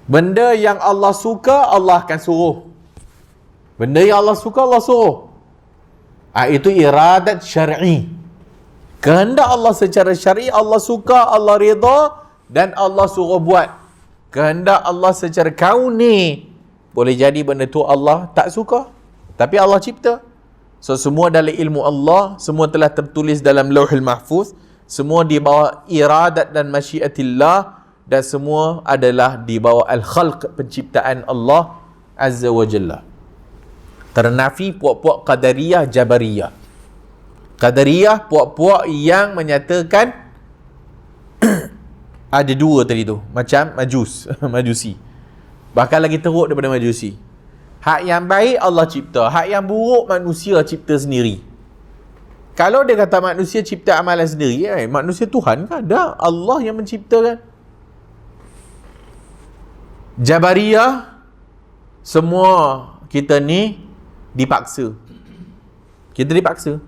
Benda yang Allah suka, Allah akan suruh. Benda yang Allah suka, Allah suruh. Itu iradat syar'i. Kehendak Allah secara syar'i, Allah suka, Allah redha dan Allah suruh buat. Kehendak Allah secara kauni, boleh jadi benda tu Allah tak suka, tapi Allah cipta. So semua dalam ilmu Allah, semua telah tertulis dalam Lauhul Mahfuz, semua di bawah iradat dan masyiatillah, dan semua adalah di bawah al-khalq, penciptaan Allah Azza wa Jalla. Ternafi puak-puak qadariyah, jabariyah. Qadariyah puak-puak yang menyatakan ada dua tadi tu, macam majusi. Bahkan lagi teruk daripada majusi. Hak yang baik Allah cipta, hak yang buruk manusia cipta sendiri. Kalau dia kata manusia cipta amalan sendiri, manusia Tuhan kan? Tak, Allah yang menciptakan. Jabariyah, semua kita ni dipaksa. Kita dipaksa.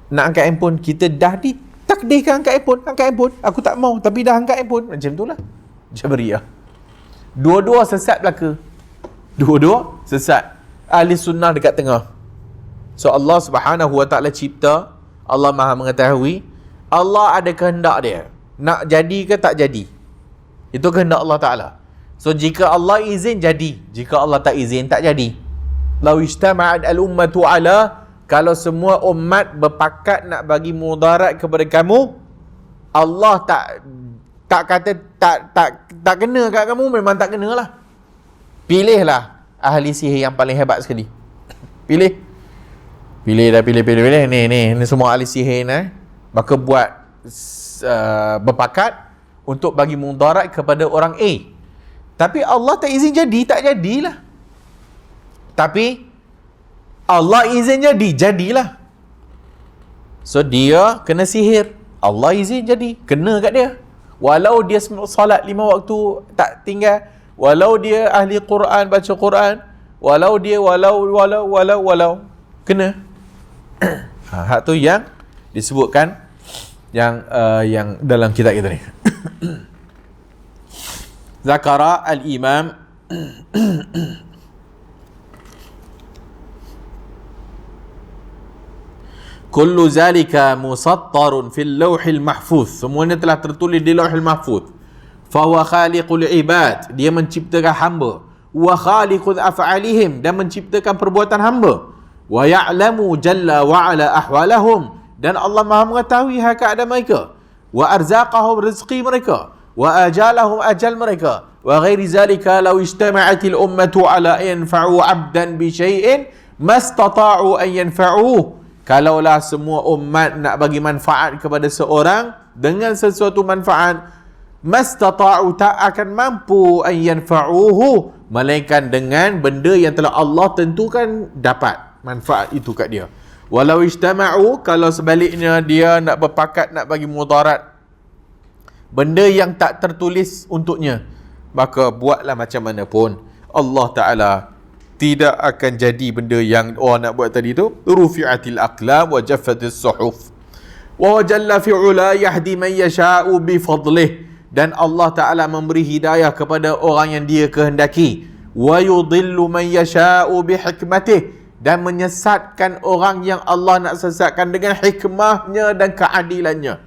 Nak angkat handphone, kita dah ditakdirkan angkat handphone. Aku tak mau, tapi dah angkat handphone. Macam tu lah Jabariyah. Dua-dua sesat belaka. Dua-dua sesat. ahli sunnah dekat tengah. So Allah Subhanahu wa taala cipta, Allah Maha mengetahui, Allah ada kehendak dia. Nak jadi ke tak jadi, itu kehendak Allah Taala. So jika Allah izin jadi, jika Allah tak izin tak jadi. Lau ijtama'at al-ummatu ala, kalau semua umat berpakat nak bagi mudarat kepada kamu, Allah tak kata tak kena kat kamu, memang tak kenalah. Pilihlah ahli sihir yang paling hebat sekali. Pilih ni semua ahli sihir ni, maka buat berpakat untuk bagi mudarat kepada orang A. Tapi Allah tak izin jadi, tak jadilah. Tapi Allah izin jadi, jadilah. So dia kena sihir, Allah izin jadi, kena kat dia. Walau dia solat 5 waktu tak tinggal, walau dia ahli Quran, baca Quran, walau dia walau kena. Hak tu yang disebutkan yang dalam kitab kita ni. Zakara al-Imam kullu zalika musattarun fil lawhil mahfuz, semuanya telah tertulis di lauhil mahfuz. Fahuwa khaliqul ibad, dia menciptakan hamba. Wa khaliqul af'alihim, dan menciptakan perbuatan hamba. Wa ya'lamu jalla wa ala ahwalahum, dan Allah Maha mengetahui hal keadaan mereka. Wa arzaqahum, rezeki mereka. Wa ajalahum, ajal mereka. Wa ghairi zalika law ijtama'atil ummatu ala an yanfa'u 'abdan bi syai'in mastata'u an yanfa'uhu. Kalaulah semua umat nak bagi manfaat kepada seorang dengan sesuatu manfaat, mastata'u, tak akan mampu an yanfa'uhu, melainkan dengan benda yang telah Allah tentukan dapat manfaat itu kat dia. Walau ijtama'u, kalau sebaliknya dia nak berpakat nak bagi mudarat, benda yang tak tertulis untuknya, maka buatlah macam mana pun, Allah Ta'ala tidak akan jadi benda yang orang nak buat tadi tu. Rufi'atil aqlam wa jaffatis suhuf wa jalla fi'ula yahdi man yasha'u bi fadlih, dan Allah Ta'ala memberi hidayah kepada orang yang dia kehendaki. Wa yudillu man yasha'u bi hikmatih, dan menyesatkan orang yang Allah nak sesatkan dengan hikmahnya dan keadilannya.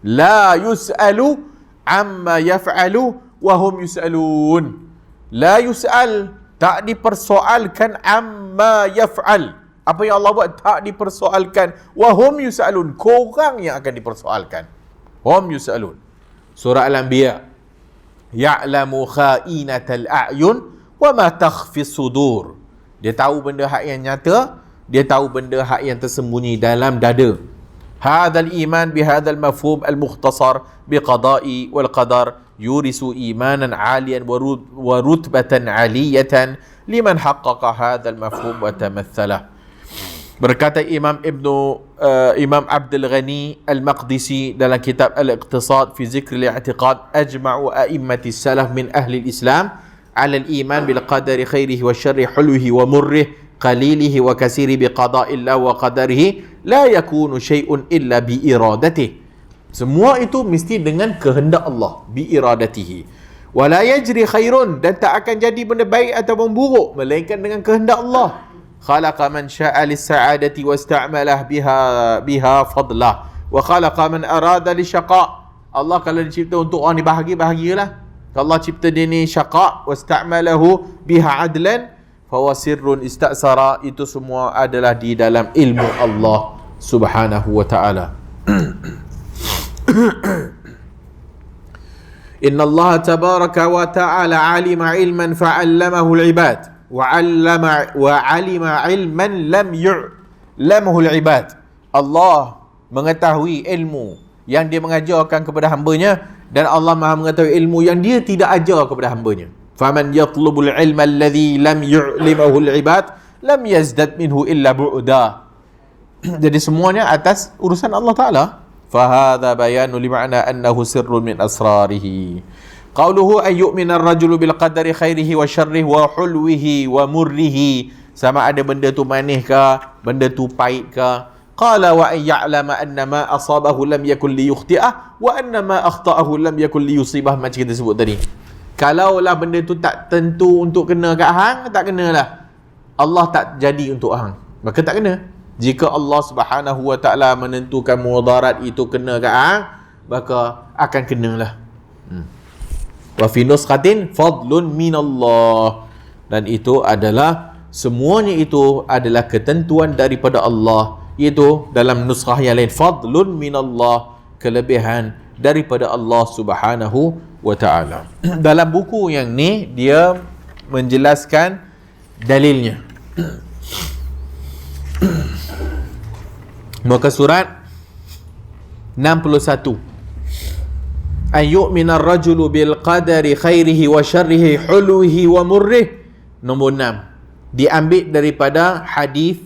La yus'alu amma yaf'alu wa hum yus'alun. La yus'al, tak dipersoalkan, amma yaf'al, apa yang Allah buat tak dipersoalkan. Wa hum yus'alun, korang yang akan dipersoalkan. Hum yus'alun. Surah Al-Anbiya. Ya'lamu kha'inatal a'yun wa ma takhfis sudur. Dia tahu benda hak yang nyata, dia tahu benda hak yang tersembunyi dalam dada. Hadzal iman bihadzal mafhum al-mukhtasar biqada'i wal qadar yurisu imanan 'aliyan wa rutbatan 'aliyatan liman haqqaqa hadzal mafhum wa tamathalah. Berkata Imam Abdul Ghani Al-Maqdisi dalam kitab Al-Iqtisad fi Zikr al-I'tiqad, ajma'u a'immati salaf min ahli al-Islam ala al-iman bil qadari khairihi wa syarri hulwihi wa murrihi qalilihi wa kasiri bi qada'illah wa qadarihi la yakunu syai'un illa bi iradatihi. Semua itu mesti dengan kehendak Allah, bi iradatihi. Wa la yajri khairun, dan tak akan jadi benda baik ataupun buruk melainkan dengan kehendak Allah. Khalaqa man syaa lis-sa'adati wasta'malah biha fadlah wa khalaqa man arada li syaqa. Allah kalau dicipta untuk orang ni bahagialah. Allah cipta dia ni syaqa, wasta'malahu biha adlan fahuwa sirrun istasara. Itu semua adalah di dalam ilmu Allah Subhanahu wa ta'ala. Inna Allah tabaraka wa ta'ala alima ilman fa'allamahu al-ibad wa alima ilman lam yu'lamuhu al-ibad. Allah mengetahui ilmu yang dia mengajarkan kepada hambanya, dan Allah Maha mengetahui ilmu yang dia tidak ajar kepada hambanya. Faman yatlubul ilma alladhi lam yu'limahu al-ibad lam yazdad minhu illa bu'da. Jadi semuanya atas urusan Allah Ta'ala. Fahadha bayanu lima'na annahu sirrun min asrarihi. Qauluhu an yu'mina ar-rajulu bil qadari khairihi wa syarrihi wa hulwihi wa murrihi, sama ada benda tu manis ke, benda tu pahit ke. Qala wa an ya'lama anna ma asabahu lam yakun li yukhti'ah wa anna ma akhta'ahu lam yakun li yusibah, macam kita sebut tadi. Kalaulah benda tu tak tentu untuk kena kat hang, tak kenalah. Allah tak jadi untuk hang, maka tak kena. Jika Allah Subhanahu wa taala menentukan mudarat itu kena kat hang, maka akan kenalah. Wa fi nuskhatin fadlun minallah, dan itu adalah semuanya itu adalah ketentuan daripada Allah, iaitu dalam nuskhah yang lain fadlun minallah, kelebihan daripada Allah Subhanahu wa taala. Dalam buku yang ni dia menjelaskan dalilnya. Muka surat 61. Ayyu'minar rajulu bil qadari khairihi wa syarrihi hulwihi wa murrih. Nombor 6. Diambil daripada hadis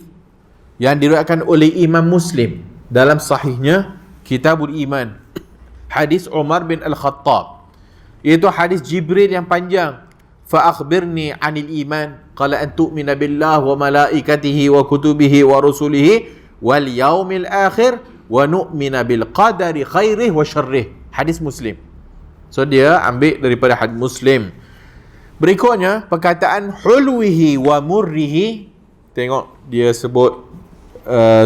yang diriwayatkan oleh Imam Muslim dalam sahihnya Kitabul Iman. Hadis Umar bin Al-Khattab. Iaitu hadis Jibril yang panjang. Fa akhbirni 'anil iman. Qala an tu'mina billah wa malaikatihi wa kutubihi wa rusulihi wal yaumil akhir wa nu'mina bil qadari khairihi wa syarrihi. Hadis Muslim. So dia ambil daripada hadis Muslim. Berikutnya perkataan hulwihi wa murrihi. Tengok dia sebut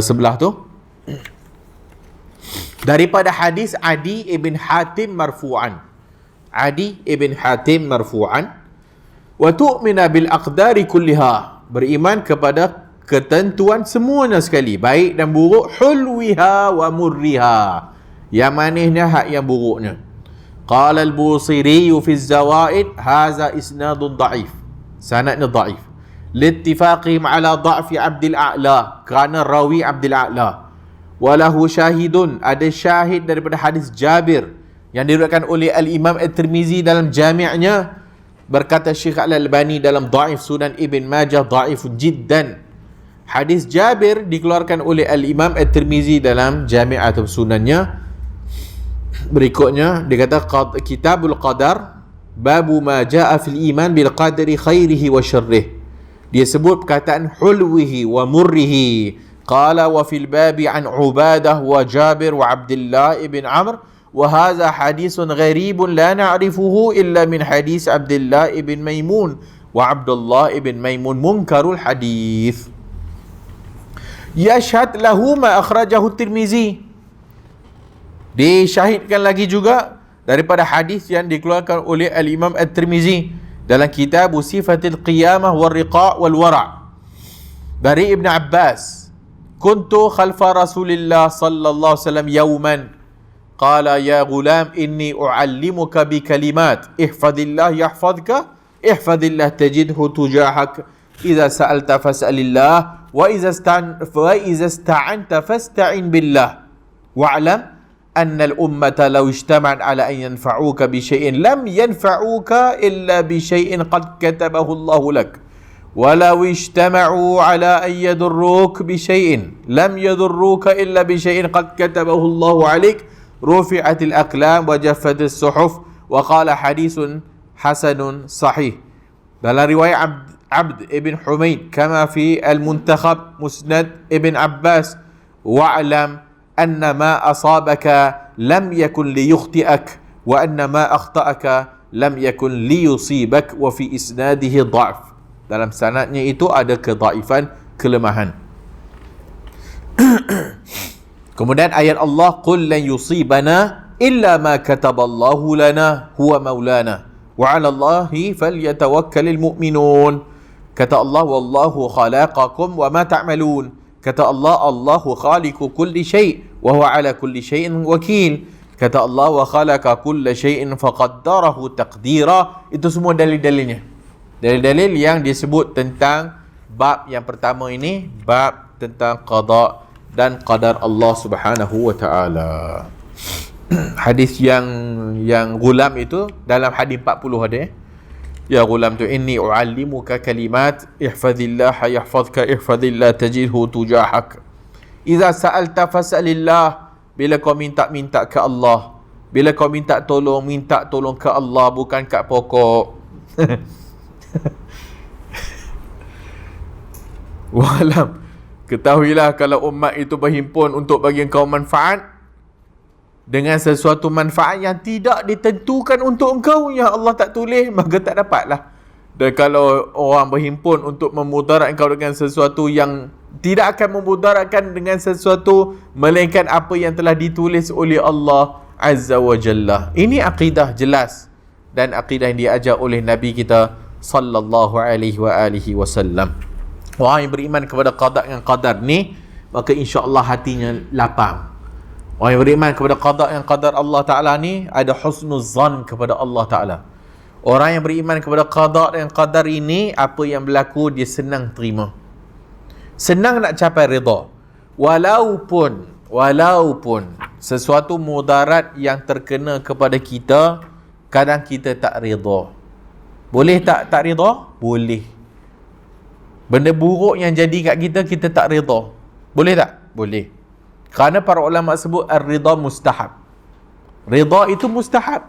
sebelah tu. Daripada hadis Adi ibn Hatim marfu'an. Adi ibn Hatim marfu'an. Wa tu'mina bil aqdari kulliha. Beriman kepada ketentuan semuanya sekali, baik dan buruk. Hulwiha wa murriha. Yang manisnya hak yang buruknya. Qala al-Busiri fi az-Zawaid hadza isnadun dha'if. Sanadnya dha'if. Littifaqihim ala dha'fi Abdul A'la, kerana rawi Abdul A'la. Walahu syahidun, ada syahid daripada hadis Jabir yang diriwayatkan oleh Al-Imam At-Tirmizi dalam jami'nya. Berkata Syekh Al-Albani dalam Dha'if Sunan Ibn Majah, dha'if jiddan. Hadis Jabir dikeluarkan oleh Al-Imam At-Tirmizi dalam jami' atau sunannya. Berikutnya dia kata Kitabul Qadar, babu ma jaa fil iman bil qadri khairihi wa syarrihi. Dia sebut perkataan hulwihi wa murrihi. Qala wa fil babi an Ubadah wa Jabir wa Abdullah ibn Amr wa hadha hadithun gharibun la na'rifuhu illa min hadis Abdullah ibn Maimun wa Abdullah ibn Maimun munkarul hadith. Yashhad lahu ma akhrajahu Tirmizi. Disyahidkan lagi juga daripada hadis yang dikeluarkan oleh Al-Imam At-Tirmizi dalam kitab Sifatil Qiyamah wal Riqa' wal Wara' dari Ibn Abbas. Kuntu khalfa Rasulillah sallallahu alaihi wasallam yawman. Qala ya gulam inni u'allimuka bi kalimat ihfadillah yahfadka ihfadillah tajidhu tujahak idza sa'alta fas'alillah wa idza ista'anta fasta'in billah wa'lam anna al-ummata law ijtama'at ala an yanfa'uka bi syai'in lam yanfa'uka illa bi syai'in qad katabahu Allahu lak ولو اجتمعوا على أن يضروك بشيء لم يضروك إلا بشيء قد كتبه الله عليك رفعت الأقلام وجفت الصحف وقال حديث حسن صحيح. dalam riwayat Abd ibn Humaid kama fi al-Muntakhab Musnad ibn Abbas wa'lam anna ma asabaka lam yakun liyukhti'ak wa anna ma akhta'aka lam yakun liyusibak wa fi isnadihi dha'f. Dalam sanadnya itu ada kedhaifan, kelemahan. Kemudian ayat Allah, qul lan yusibana illa ma kataballahu lana huwa maulana wa 'ala Allahi falyatawakkalul mu'minun. Kata Allah, wallahu khalaqakum wa ma ta'malun. Kata Allah, Allahu khaliqu kulli syai' wa huwa 'ala kulli syai'in wakil. Kata Allah, wa khalaqa kulla syai'in faqaddarahu taqdira. Itu semua dalil-dalilnya. Dalil-dalil yang disebut tentang bab yang pertama ini, bab tentang qada dan qadar Allah Subhanahu wa taala. Hadis yang gulam itu dalam hadis 40 ada. Ya gulam tu inni uallimuka kalimat ihfazillah yahfazka ihfazillah tajidhu tujahak. Idza sa'alta fas'alillah. Bila kau minta ke Allah. Bila kau minta tolong ke Allah, bukan kat pokok. Walam, ketahuilah kalau umat itu berhimpun untuk bagi engkau manfaat dengan sesuatu manfaat yang tidak ditentukan untuk engkau, yang Allah tak tulis, maka tak dapatlah. Dan kalau orang berhimpun untuk memudaratkan kau dengan sesuatu yang tidak akan memudaratkan dengan sesuatu melainkan apa yang telah ditulis oleh Allah Azza wa Jalla. Ini akidah jelas dan akidah yang diajar oleh Nabi kita sallallahu alaihi wasallam. Orang yang beriman kepada qada dan qadar ni, maka insya-Allah hatinya lapang. Orang yang beriman kepada qada dan qadar Allah Taala ni ada husnuzan kepada Allah Taala. Orang yang beriman kepada qada dan qadar ini, apa yang berlaku dia senang terima. Senang nak capai redha. Walaupun sesuatu mudarat yang terkena kepada kita, kadang kita tak redha. Boleh tak redha? Boleh. Benda buruk yang jadi kat kita, kita tak redha. Boleh tak? Boleh. Kerana para ulama sebut ar-ridha mustahab. Redha itu mustahab.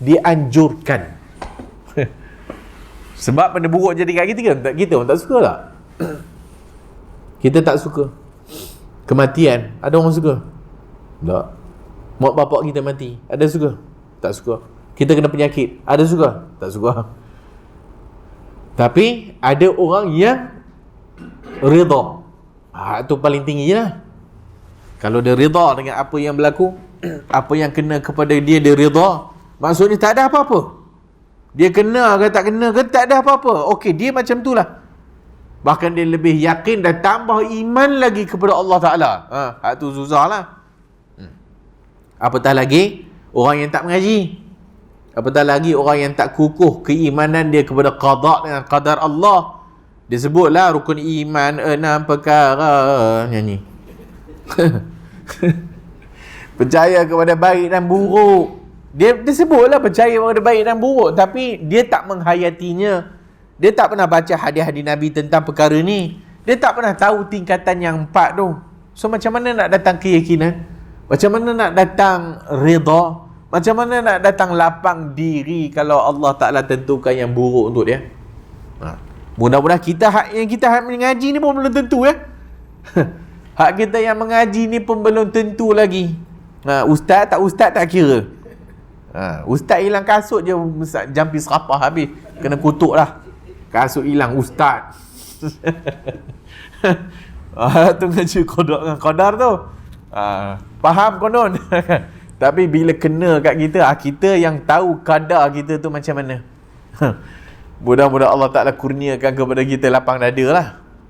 Dianjurkan. Sebab benda buruk jadi kat kita tak suka tak? Kita tak suka. Kematian, ada orang suka? Tak. Mak bapak kita mati, ada suka? Tak suka. Kita kena penyakit, ada suka? Tak suka. Tapi ada orang yang redha. Itu paling tinggi lah. Kalau dia redha dengan apa yang berlaku, apa yang kena kepada dia, dia redha, maksudnya tak ada apa-apa. Dia kena ke tak kena ke, tak ada apa-apa. Okey, dia macam tu lah. Bahkan dia lebih yakin dan tambah iman lagi kepada Allah Ta'ala. Hak tu susah lah. Apatah lagi orang yang tak mengaji. Apatah lagi orang yang tak kukuh keimanan dia kepada qada dengan qadar Allah. Dia sebutlah rukun iman 6 perkara. Nyanyi. Percaya kepada baik dan buruk. Dia sebutlah percaya kepada baik dan buruk, tapi dia tak menghayatinya. Dia tak pernah baca hadis-hadis Nabi tentang perkara ni. Dia tak pernah tahu tingkatan yang 4 tu. So macam mana nak datang keyakinan? Macam mana nak datang redha? Macam mana nak datang lapang diri kalau Allah Ta'ala tentukan yang buruk untuk dia? Mudah-mudahan hak kita mengaji ni pun belum tentu ya. Hak kita yang mengaji ni pun belum tentu lagi. Ustaz tak kira. Ustaz hilang kasut je jampi serapah habis. Kena kutuk lah. Kasut hilang ustaz. Tu ngaji qada dengan qadar tu. Faham konon. Tapi bila kena kat kita, kita yang tahu kadar kita tu macam mana. Mudah-mudahan Allah Ta'ala kurniakan kepada kita lapang dada lah.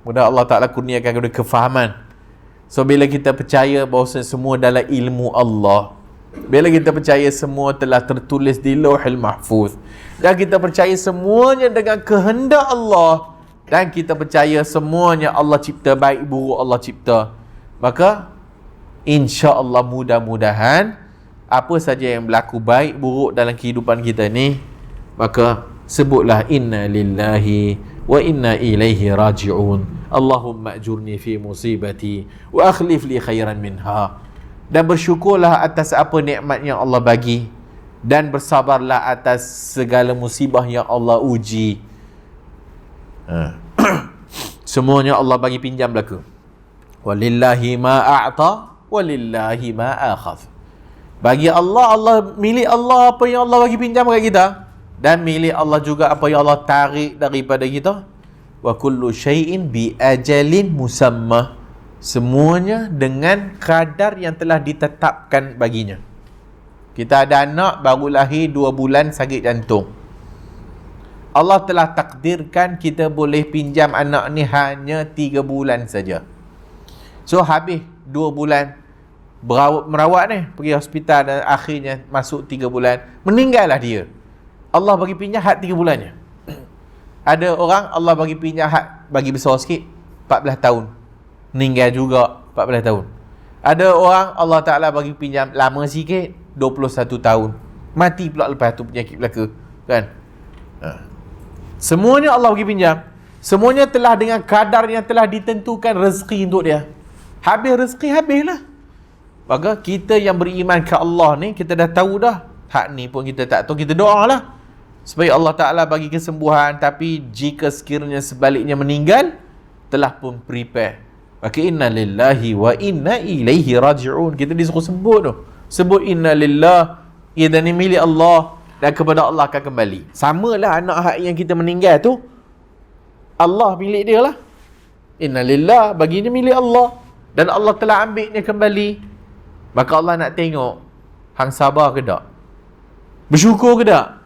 Mudah Allah Ta'ala kurniakan kepada kefahaman. So bila kita percaya bahawa semua dalam ilmu Allah, bila kita percaya semua telah tertulis di Lauhul Mahfuz, dan kita percaya semuanya dengan kehendak Allah, dan kita percaya semuanya Allah cipta, baik buruk Allah cipta, maka insya-Allah mudah-mudahan apa saja yang berlaku baik buruk dalam kehidupan kita ni, maka sebutlah inna lillahi wa inna ilaihi raji'un. Allahumma ajurni fi musibati wa akhlif li khairan minha. Dan bersyukurlah atas apa nikmat yang Allah bagi, dan bersabarlah atas segala musibah yang Allah uji. Semuanya Allah bagi pinjam belaka. Walillahi ma a'ta walillahi ma akhadh. Bagi Allah milik Allah apa yang Allah bagi pinjam kat kita, dan milik Allah juga apa yang Allah tarik daripada kita. Wa kullu syai'in bi ajalin musamma. Semuanya dengan kadar yang telah ditetapkan baginya. Kita ada anak baru lahir 2 bulan sakit jantung. Allah telah takdirkan kita boleh pinjam anak ni hanya 3 bulan saja. So habis 2 bulan merawat ni, pergi hospital dan akhirnya masuk 3 bulan, meninggallah dia. Allah bagi pinjam had 3 bulannya. Ada orang Allah bagi pinjam had bagi besar sikit 14 tahun. Meninggal juga 14 tahun. Ada orang Allah Ta'ala bagi pinjam lama sikit 21 tahun. Mati pula lepas tu penyakit belaka. Kan? Semuanya Allah bagi pinjam. Semuanya telah dengan kadar yang telah ditentukan rezeki untuk dia. Habis rezeki, habislah. Maka kita yang beriman ke Allah ni, kita dah tahu dah. Hak ni pun kita tak tahu, kita doa lah supaya Allah Ta'ala bagi kesembuhan. Tapi jika sekiranya sebaliknya meninggal, telah pun prepare. Maka inna lillahi wa inna ilaihi raji'un. Kita disuruh sebut tu. Sebut inna lillah, ia dan milik Allah. dan kepada Allah akan kembali. Samalah anak hak yang kita meninggal tu, Allah milik dia lah. Innalillah, baginya milik Allah, dan Allah telah ambilnya kembali. Maka Allah nak tengok hang sabar ke tak, bersyukur ke tak.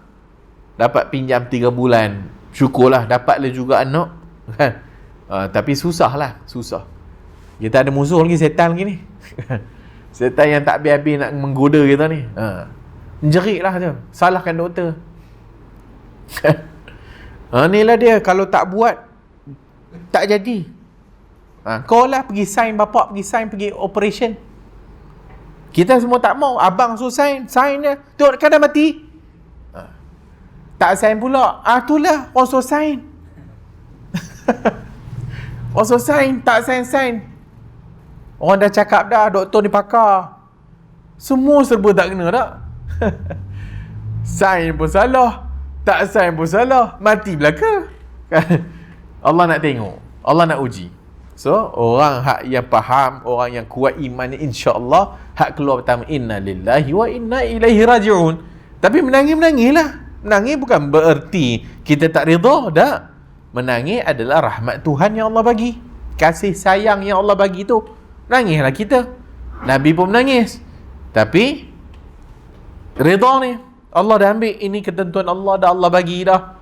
Dapat pinjam 3 bulan, syukurlah, dapatlah juga anak kan. Tapi susah lah, susah. Kita ada musuh lagi, setan lagi ni. Setan yang tak habis-habis nak menggoda kita ni. Jerit lah tu, salahkan doktor. Inilah dia, kalau tak buat tak jadi. Kau lah pergi sign, bapak pergi sign, pergi operation. Kita semua tak mau. Abang suruh sign dia, tengok kan dah mati. Tak sign pula. Itulah orang suruh sign. Orang suruh sign, tak sign. Orang dah cakap dah, doktor ni pakar. Semua serba tak kena tak. Sign pun salah, tak sign pun salah, mati belaka. Allah nak tengok, Allah nak uji. So orang hak yang faham, orang yang kuat iman, insya-Allah hak keluar pertama, inna lillahi wa inna ilaihi raji'un. Tapi menangis-menangislah. Menangis bukan bererti kita tak redha, tak. Menangis adalah rahmat Tuhan yang Allah bagi, kasih sayang yang Allah bagi tu. Nangislah kita. Nabi pun menangis. Tapi redha ni, Allah dah ambil, ini ketentuan Allah dah, Allah bagi dah.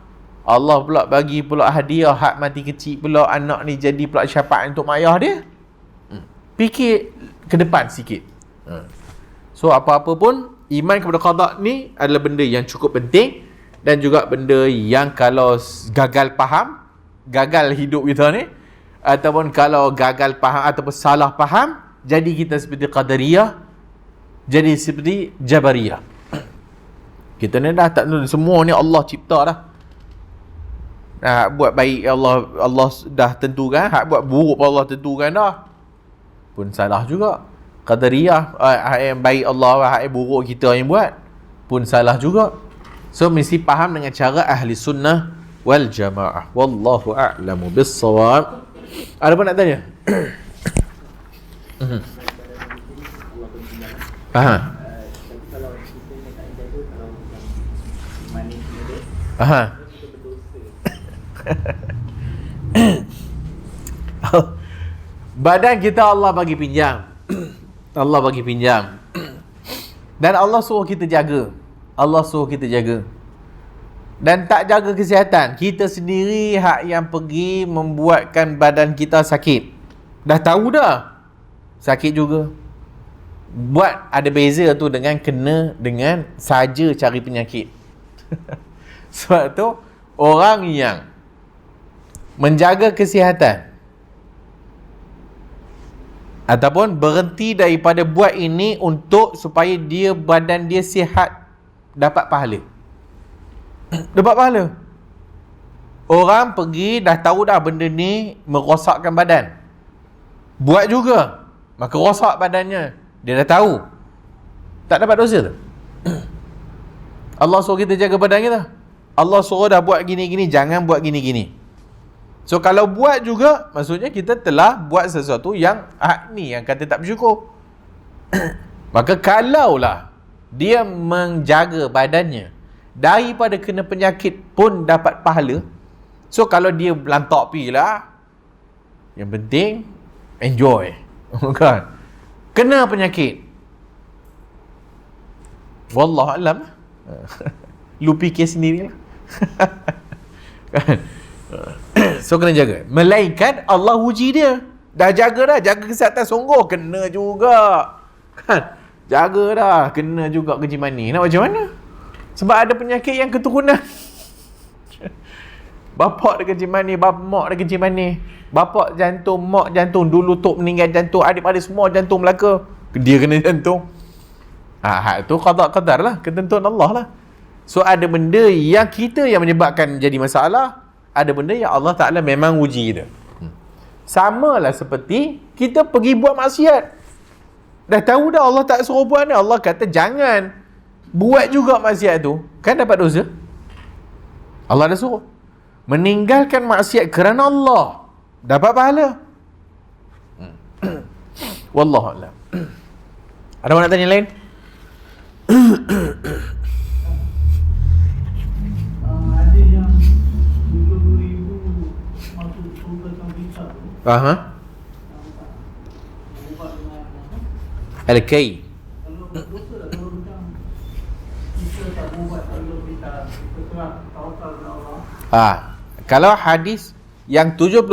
Allah pula bagi pula hadiah hak mati kecil pula, anak ni jadi pula syafaat untuk mak ayah dia. Fikir ke depan sikit. So apa-apa pun, iman kepada qada ni adalah benda yang cukup penting, dan juga benda yang kalau gagal faham, gagal hidup kita ni, ataupun kalau gagal faham ataupun salah faham, jadi kita seperti Qadariyah, jadi seperti Jabariyah. Kita ni dah tak, semua ni Allah cipta dah. Hak buat baik Allah dah tentukan, hak buat buruk pun Allah tentukan dah. Pun salah juga. Qadariyah, hak yang baik Allah, hak yang buruk kita yang buat, pun salah juga. So mesti faham dengan cara ahli sunnah wal jamaah. Wallahu a'lamu bis-shawab. Ada apa nak tanya? Badan kita Allah bagi pinjam. Allah bagi pinjam. Dan Allah suruh kita jaga. Allah suruh kita jaga. Dan tak jaga kesihatan, kita sendiri hak yang pergi membuatkan badan kita sakit. Dah tahu dah sakit juga. Buat ada beza tu dengan kena dengan saja cari penyakit. Sebab tu orang yang menjaga kesihatan ataupun berhenti daripada buat ini untuk supaya dia badan dia sihat, dapat pahala. Dapat pahala. Orang pergi dah tahu dah benda ni merosakkan badan, buat juga, maka rosak badannya. Dia dah tahu, tak dapat dosa tu. Allah suruh kita jaga badan kita. Allah suruh dah buat gini-gini, jangan buat gini-gini. So kalau buat juga, maksudnya kita telah buat sesuatu yang ni yang kata tak bersyukur. Maka kalaulah dia menjaga badannya daripada kena penyakit pun dapat pahala. So kalau dia lantak pi lah, yang penting enjoy. Kan? Kena penyakit, wallahu alam. Lu fikir sendirilah. Kan? So kena jaga. Melainkan Allah uji dia. Dah jaga dah, jaga kesihatan sungguh, kena juga. Kan? Jaga dah, kena juga kencing manis. Nak macam mana? Sebab ada penyakit yang keturunan. Bapak dia kencing manis, mak dia kencing manis. Bapak jantung, mak jantung, dulu tok meninggal jantung, adik-adik semua jantung Melaka, dia kena jantung. Hak tu qada-qadar lah, ketentuan Allah lah. So ada benda yang kita yang menyebabkan jadi masalah, ada benda yang Allah Ta'ala memang uji kita. Sama lah seperti kita pergi buat maksiat, dah tahu dah Allah tak suruh buat ni, Allah kata jangan buat juga maksiat tu, kan dapat dosa. Allah dah suruh. Meninggalkan maksiat kerana Allah, dapat pahala. Wallahu a'lam. Ada orang nak tanya lain? Aha. Al-Kay. Kalau hadis yang 70,000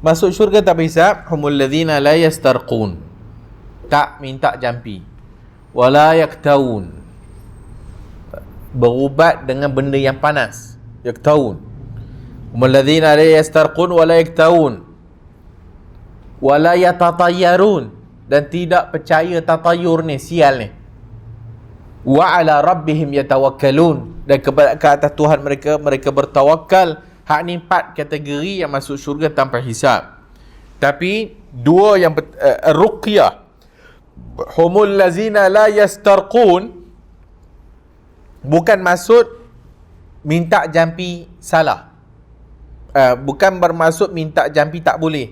masuk syurga tak berhisab, humul ladzina la yastarqun, tak minta jampi, wala yaktawun, berubat dengan benda yang panas, yaktawun. Humul ladzina la yastarqun wala yaktawun wala yatatayyarun, dan tidak percaya tatayur ni, sial ni. Wa ala rabbihim yatawakkalun, dan ke atas Tuhan mereka bertawakal. Hak ni 4 kategori yang masuk syurga tanpa hisab. Tapi dua yang ruqyah, humul lazina la yastarqun, bukan maksud minta jampi salah, bukan bermaksud minta jampi tak boleh.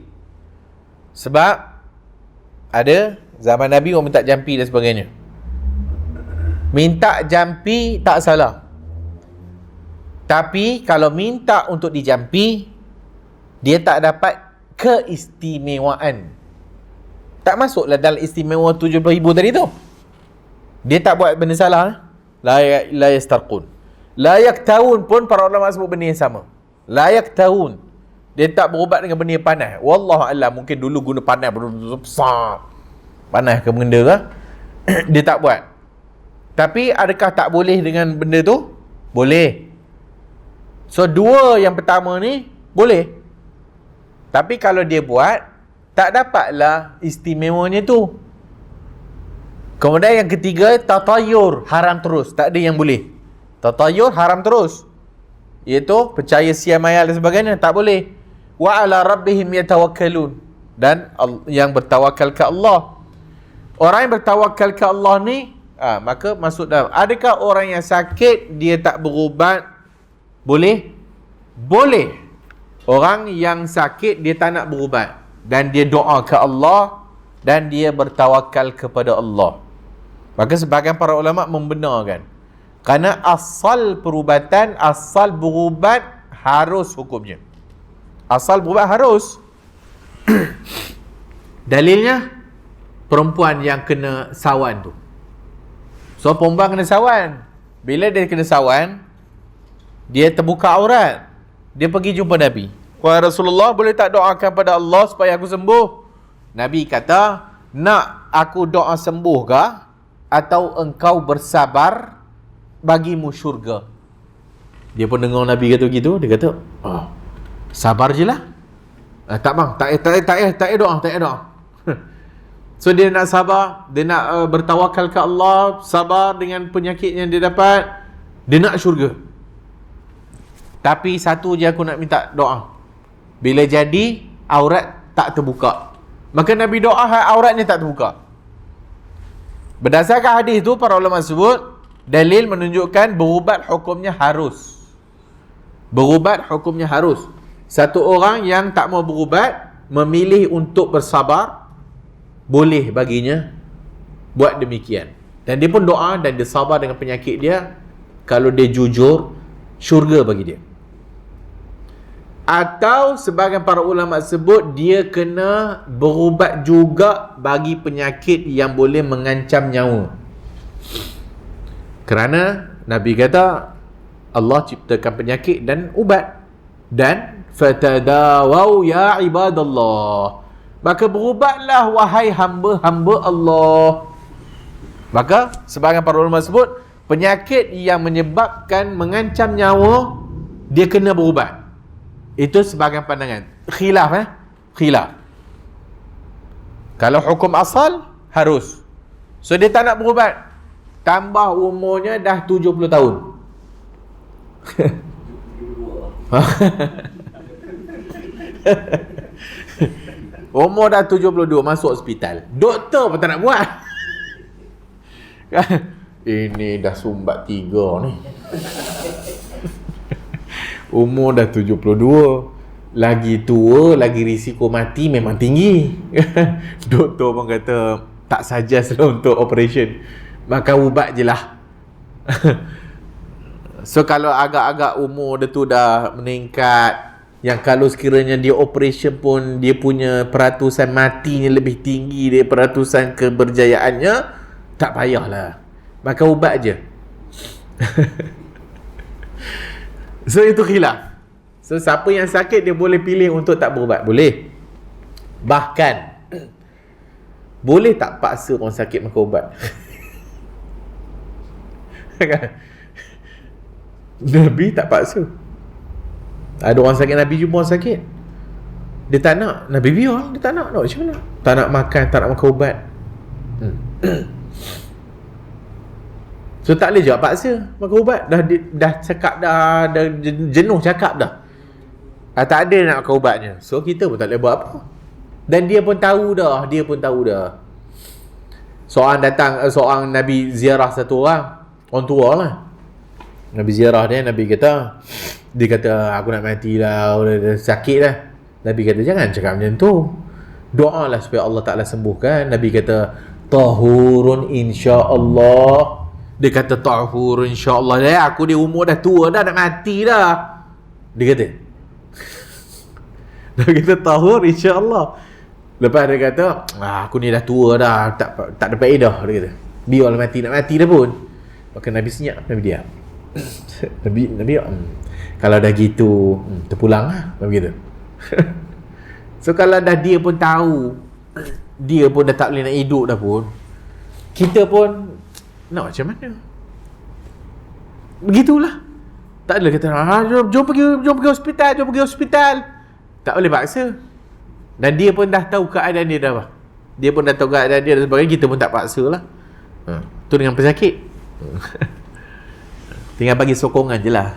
Sebab ada zaman Nabi orang minta jampi dan sebagainya. Minta jampi tak salah, tapi kalau minta untuk dijampi, dia tak dapat keistimewaan. Tak masuklah dalam istimewa 70,000 tadi tu. Dia tak buat benda salah. La yastarqun. La yaktawun pun para ulama sebut benda yang sama. La yaktawun, dia tak berubat dengan benda yang panas. Wallahu a'lam, mungkin dulu guna panas besar, panas ke benda ke, dia tak buat. Tapi adakah tak boleh dengan benda tu? Boleh. So dua yang pertama ni boleh. Tapi kalau dia buat, tak dapatlah istimewanya tu. Kemudian yang ketiga, tatayur, haram terus, tak ada yang boleh. Tatayur haram terus, iaitu percaya siam mayal dan sebagainya, tak boleh. Wa ala rabbihim yatawakkalun, dan yang bertawakal ke Allah. Orang yang bertawakal ke Allah ni, maka masuk dalam. Adakah orang yang sakit dia tak berubat? Boleh? Boleh. Orang yang sakit dia tak nak berubat, dan dia doa ke Allah, dan dia bertawakal kepada Allah. Maka sebahagian para ulama membenarkan, kerana asal perubatan, asal berubat harus hukumnya. Asal berubat harus. Dalilnya, perempuan yang kena sawan tu. So perempuan kena sawan. Bila dia kena sawan, dia terbuka aurat, dia pergi jumpa Nabi. Wahai Rasulullah, boleh tak doakan pada Allah supaya aku sembuh? Nabi kata, nak aku doa sembuh ke, atau engkau bersabar bagimu syurga? Dia pun dengar Nabi kata begitu, dia kata, sabar je lah. Tak bang, tak doa. So dia nak sabar, dia nak bertawakal ke Allah, sabar dengan penyakit yang dia dapat, dia nak syurga. Tapi satu je aku nak minta doa, bila jadi aurat tak terbuka. Maka Nabi doa auratnya tak terbuka. Berdasarkan hadis tu, para ulama sebut dalil menunjukkan berubat hukumnya harus. Berubat hukumnya harus. Satu orang yang tak mau berubat, memilih untuk bersabar, boleh baginya buat demikian. Dan dia pun doa dan dia sabar dengan penyakit dia. Kalau dia jujur, syurga bagi dia. Atau sebahagian para ulama sebut dia kena berubat juga bagi penyakit yang boleh mengancam nyawa. Kerana Nabi kata Allah ciptakan penyakit dan ubat. Dan fatadawau ya ibadallah, maka berubatlah wahai hamba-hamba Allah. Maka sebahagian para ulama sebut penyakit yang menyebabkan mengancam nyawa, dia kena berubat. Itu sebahagian pandangan. Khilaf khilaf. Kalau hukum asal harus. So dia tak nak berubat, tambah umurnya dah 70 tahun. Umur dah 72, masuk hospital, doktor pun tak nak buat. Ini dah sumbat 3 ni. Umur dah 72, lagi tua, lagi risiko mati memang tinggi. Doktor pun kata tak suggest lah untuk operation, maka ubat je lah. So kalau agak-agak umur dia tu dah meningkat, yang kalau sekiranya dia operation pun dia punya peratusan matinya lebih tinggi dari peratusan keberjayaannya, tak payahlah, makan ubat je. So itu khilaf. So siapa yang sakit dia boleh pilih untuk tak berubat, boleh. Bahkan boleh tak paksa orang sakit makan ubat. Nabi tak paksa. Ada orang sakit, Nabi jumpa orang sakit, dia tak nak, Nabi biar, dia tak nak macam mana? Tak nak makan, tak nak makan ubat. So tak boleh jawab paksa makan ubat. Dah cakap dah jenuh cakap dah. Tak ada nak makan ubatnya. So kita pun tak boleh buat apa. Dan dia pun tahu dah. Seorang Nabi ziarah satu orang tua lah. Nabi ziarah dia, Nabi kata, dia kata aku nak mati lah, dah sakit lah. Nabi kata jangan cakap macam tu, doa lah supaya Allah Ta'ala sembuhkan. Nabi kata tahurun insyaAllah. Dia kata tahurun insyaAllah. Aku di umur dah tua dah, nak mati dah, dia kata. Nabi kata tahur insyaAllah. Lepas dia kata aku ni dah tua dah, tak dapat edah. Dia kata biarlah mati, nak mati dah pun. Maka Nabi senyap, Nabi diam. Nabi kalau dah gitu terpulang lah, Nabi kata. So kalau dah dia pun tahu, dia pun dah tak boleh nak hidup dah pun, kita pun nak macam mana? Begitulah. Tak adalah kata jom pergi hospital. Tak boleh paksa. Dan dia pun dah tahu keadaan dia dah. Dia pun dah tahu keadaan dia dan sebagainya, kita pun tak paksa lah. Tu dengan pesakit. Tinggal bagi sokongan je lah.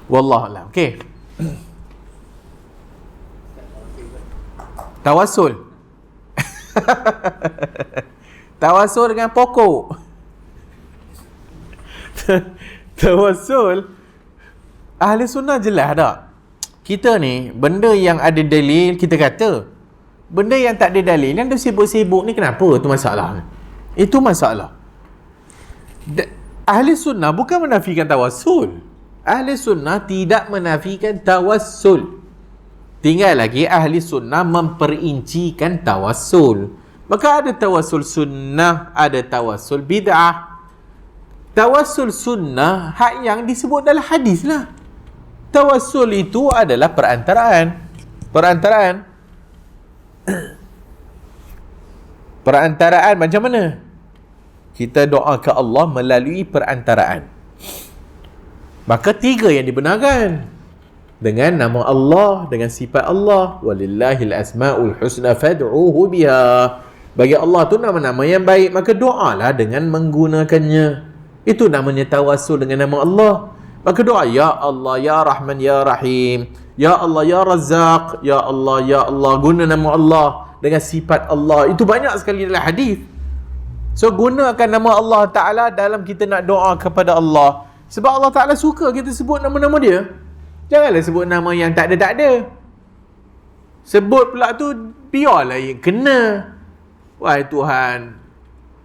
Wallahualam. Okey. Tawasul. Tawasul dengan pokok. Tawasul, ahli sunnah jelas tak? Kita ni, benda yang ada dalil kita kata. Benda yang tak ada dalil, yang dah sibuk-sibuk ni kenapa? Itu masalah. Itu masalah. Ahli sunnah bukan menafikan tawassul. Ahli sunnah tidak menafikan tawassul. Tinggal lagi ahli sunnah memperincikan tawassul. Maka ada tawassul sunnah, ada tawassul bid'ah. Tawassul sunnah hak yang disebut dalam hadis lah. Tawassul itu adalah perantaraan. Perantaraan macam mana? Kita doa ke Allah melalui perantaraan. Maka tiga yang dibenarkan. Dengan nama Allah, dengan sifat Allah. Walillahil asma'ul husna fad'uhu biha. Bagi Allah tu nama-nama yang baik, maka doalah dengan menggunakannya. Itu namanya tawassul dengan nama Allah. Maka doa, ya Allah, ya Rahman, ya Rahim, ya Allah, ya Razzaq, ya Allah, ya Allah. Guna nama Allah dengan sifat Allah. Itu banyak sekali dalam hadis. So gunakan nama Allah Ta'ala dalam kita nak doa kepada Allah. Sebab Allah Ta'ala suka kita sebut nama-nama dia. Janganlah sebut nama yang tak ada. Sebut pula tu biarlah yang kena. Wahai Tuhan,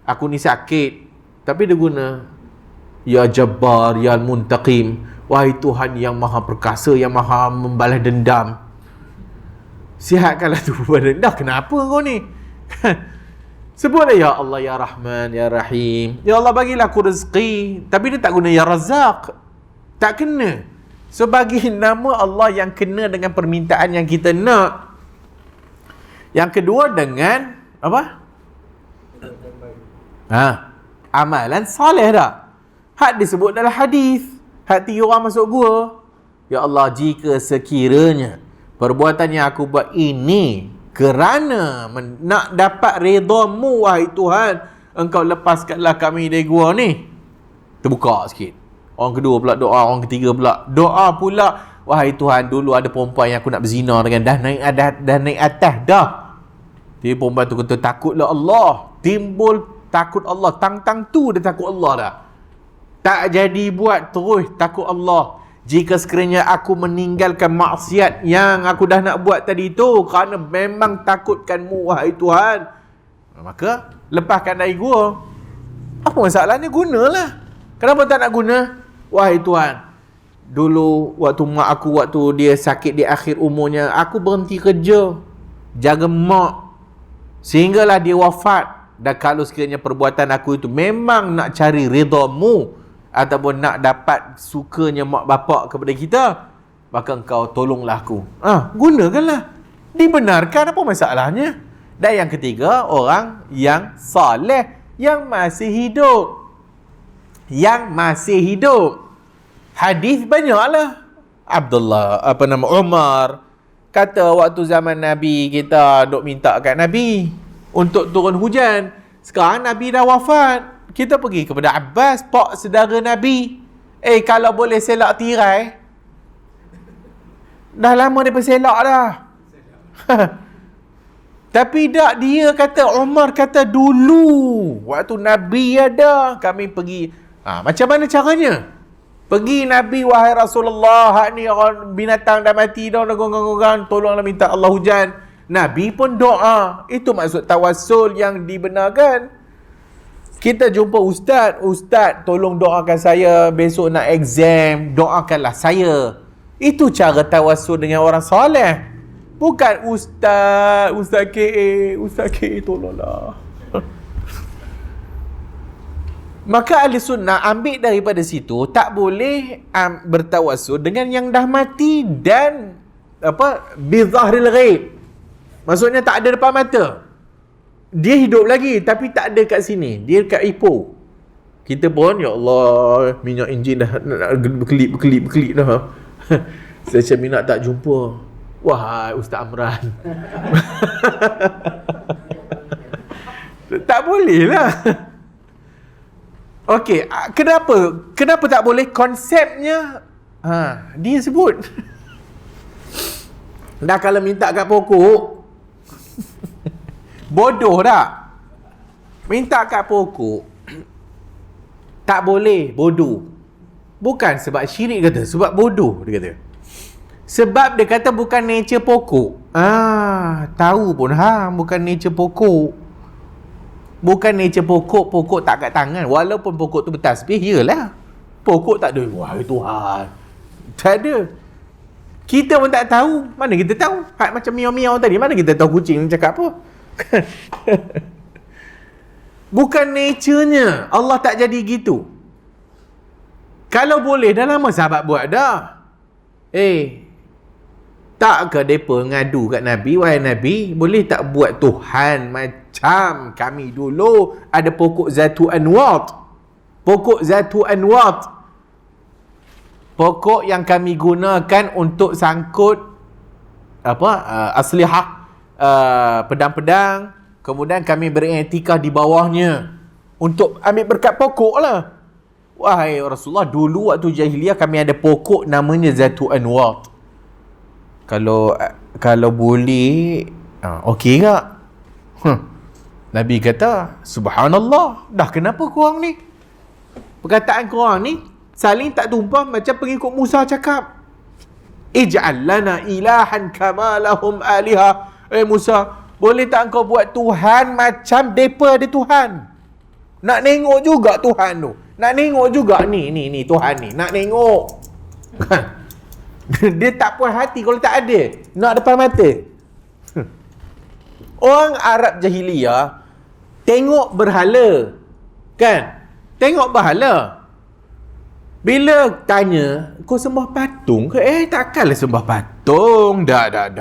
aku ni sakit, tapi dia guna Ya Jabbar, Ya Muntaqim. Wahai Tuhan yang maha perkasa, yang maha membalas dendam, sihatkanlah tubuh badan. Dah kenapa kau ni? Sebutlah Ya Allah, Ya Rahman, Ya Rahim. Ya Allah bagilah aku rezeki. Tapi dia tak guna Ya Razzaq. Tak kena. So bagi nama Allah yang kena dengan permintaan yang kita nak. Yang kedua dengan apa? Amalan soleh tak? Hak disebut dalam hadis. Hak 3 orang masuk gua. Ya Allah, jika sekiranya perbuatan yang aku buat ini kerana nak dapat redha-Mu, wahai Tuhan, Engkau lepaskanlah kami dari gua ni. Terbuka sikit. Orang kedua pula doa, orang ketiga pula doa pula, wahai Tuhan, dulu ada perempuan yang aku nak berzina dengan, dah naik atas dah. Jadi perempuan tu kata, takutlah Allah. Timbul takut Allah. Tang tu dia takut Allah dah. Tak jadi buat, terus takut Allah. Jika sekiranya aku meninggalkan maksiat yang aku dah nak buat tadi tu kerana memang takutkan-Mu, wahai Tuhan, maka lepaskan dari gua. Apa masalahnya? Gunalah. Kenapa tak nak guna? Wahai Tuhan, Dulu waktu mak aku, waktu dia sakit di akhir umurnya, aku berhenti kerja jaga mak sehinggalah dia wafat. Dan kalau sekiranya perbuatan aku itu memang nak cari redamu ataupun nak dapat sukanya mak bapak kepada kita, maka engkau tolonglah aku. Gunakanlah. Dibenarkan, apa masalahnya? Dan yang ketiga, orang yang soleh, yang masih hidup. Yang masih hidup. Hadis banyaklah. Umar kata waktu zaman Nabi, kita duk minta kat Nabi untuk turun hujan. Sekarang Nabi dah wafat, kita pergi kepada Abbas, pak saudara Nabi. Kalau boleh selak tirai. Dah lama dia berselak dah. Tapi tak, dia kata, Umar kata dulu waktu Nabi ada, kami pergi. Macam mana caranya? Pergi Nabi, wahai Rasulullah, hak ni orang binatang dah mati dah, tolonglah minta Allah hujan. Nabi pun doa. Itu maksud tawassul yang dibenarkan. Kita jumpa ustaz, tolong doakan saya besok nak exam, doakanlah saya. Itu cara tawassul dengan orang soleh. Bukan Ustaz KA tolonglah. Maka ahli sunnah ambil daripada situ, tak boleh bertawassul dengan yang dah mati dan bizahril ghaib. Maksudnya tak ada depan mata. Dia hidup lagi tapi tak ada kat sini. Dia kat Ipoh. Kita pun, ya Allah, minyak enjin dah berkelip dah. Saya macam minat tak jumpa. Wahai Ustaz Amran. Tak boleh lah. Okey, kenapa tak boleh? Konsepnya dia sebut. Dah kalau minta kat pokok, bodoh dah. Minta kat pokok tak boleh, bodoh. Bukan sebab syirik kata, sebab bodoh dia kata. Sebab dia kata bukan nature pokok. Tahu pun bukan nature pokok. Bukan nature pokok tak kat tangan. Walaupun pokok tu bertasbih, iyalah. Pokok tak ada, wahai Tuhan. Tak ada. Kita pun tak tahu. Mana kita tahu? Hak macam miau-miau tadi, mana kita tahu kucing cakap apa? Bukan nature-nya. Allah tak jadi gitu. Kalau boleh, dah lama sahabat buat dah. Tak ke mereka ngadu kat Nabi, wahai Nabi, boleh tak buat Tuhan macam kami dulu ada pokok Zatu Anwat. Pokok Zatu Anwat. Pokok yang kami gunakan untuk sangkut aslihah, pedang-pedang. Kemudian kami beriktikaf di bawahnya untuk ambil berkat pokok lah. Wahai Rasulullah, dulu waktu jahiliah kami ada pokok namanya Zatu Anwat. Kalau boleh, okey tak? Nabi kata, subhanallah, dah kenapa korang ni? Perkataan korang ni saling tak tumpah macam pengikut Musa cakap. Ij'al lana ilahan kama lahum aliha. Musa, boleh tak engkau buat Tuhan macam depa ada Tuhan? Nak nengok juga Tuhan tu. Nak nengok juga ni Tuhan ni. Nak nengok. Dia tak puas hati kalau tak ada. Nak depan mata. Orang Arab jahiliyah tengok berhala. Kan? Tengok berhala. Bila tanya, kau sembah patung ke? Takkanlah sembah patung. Dak.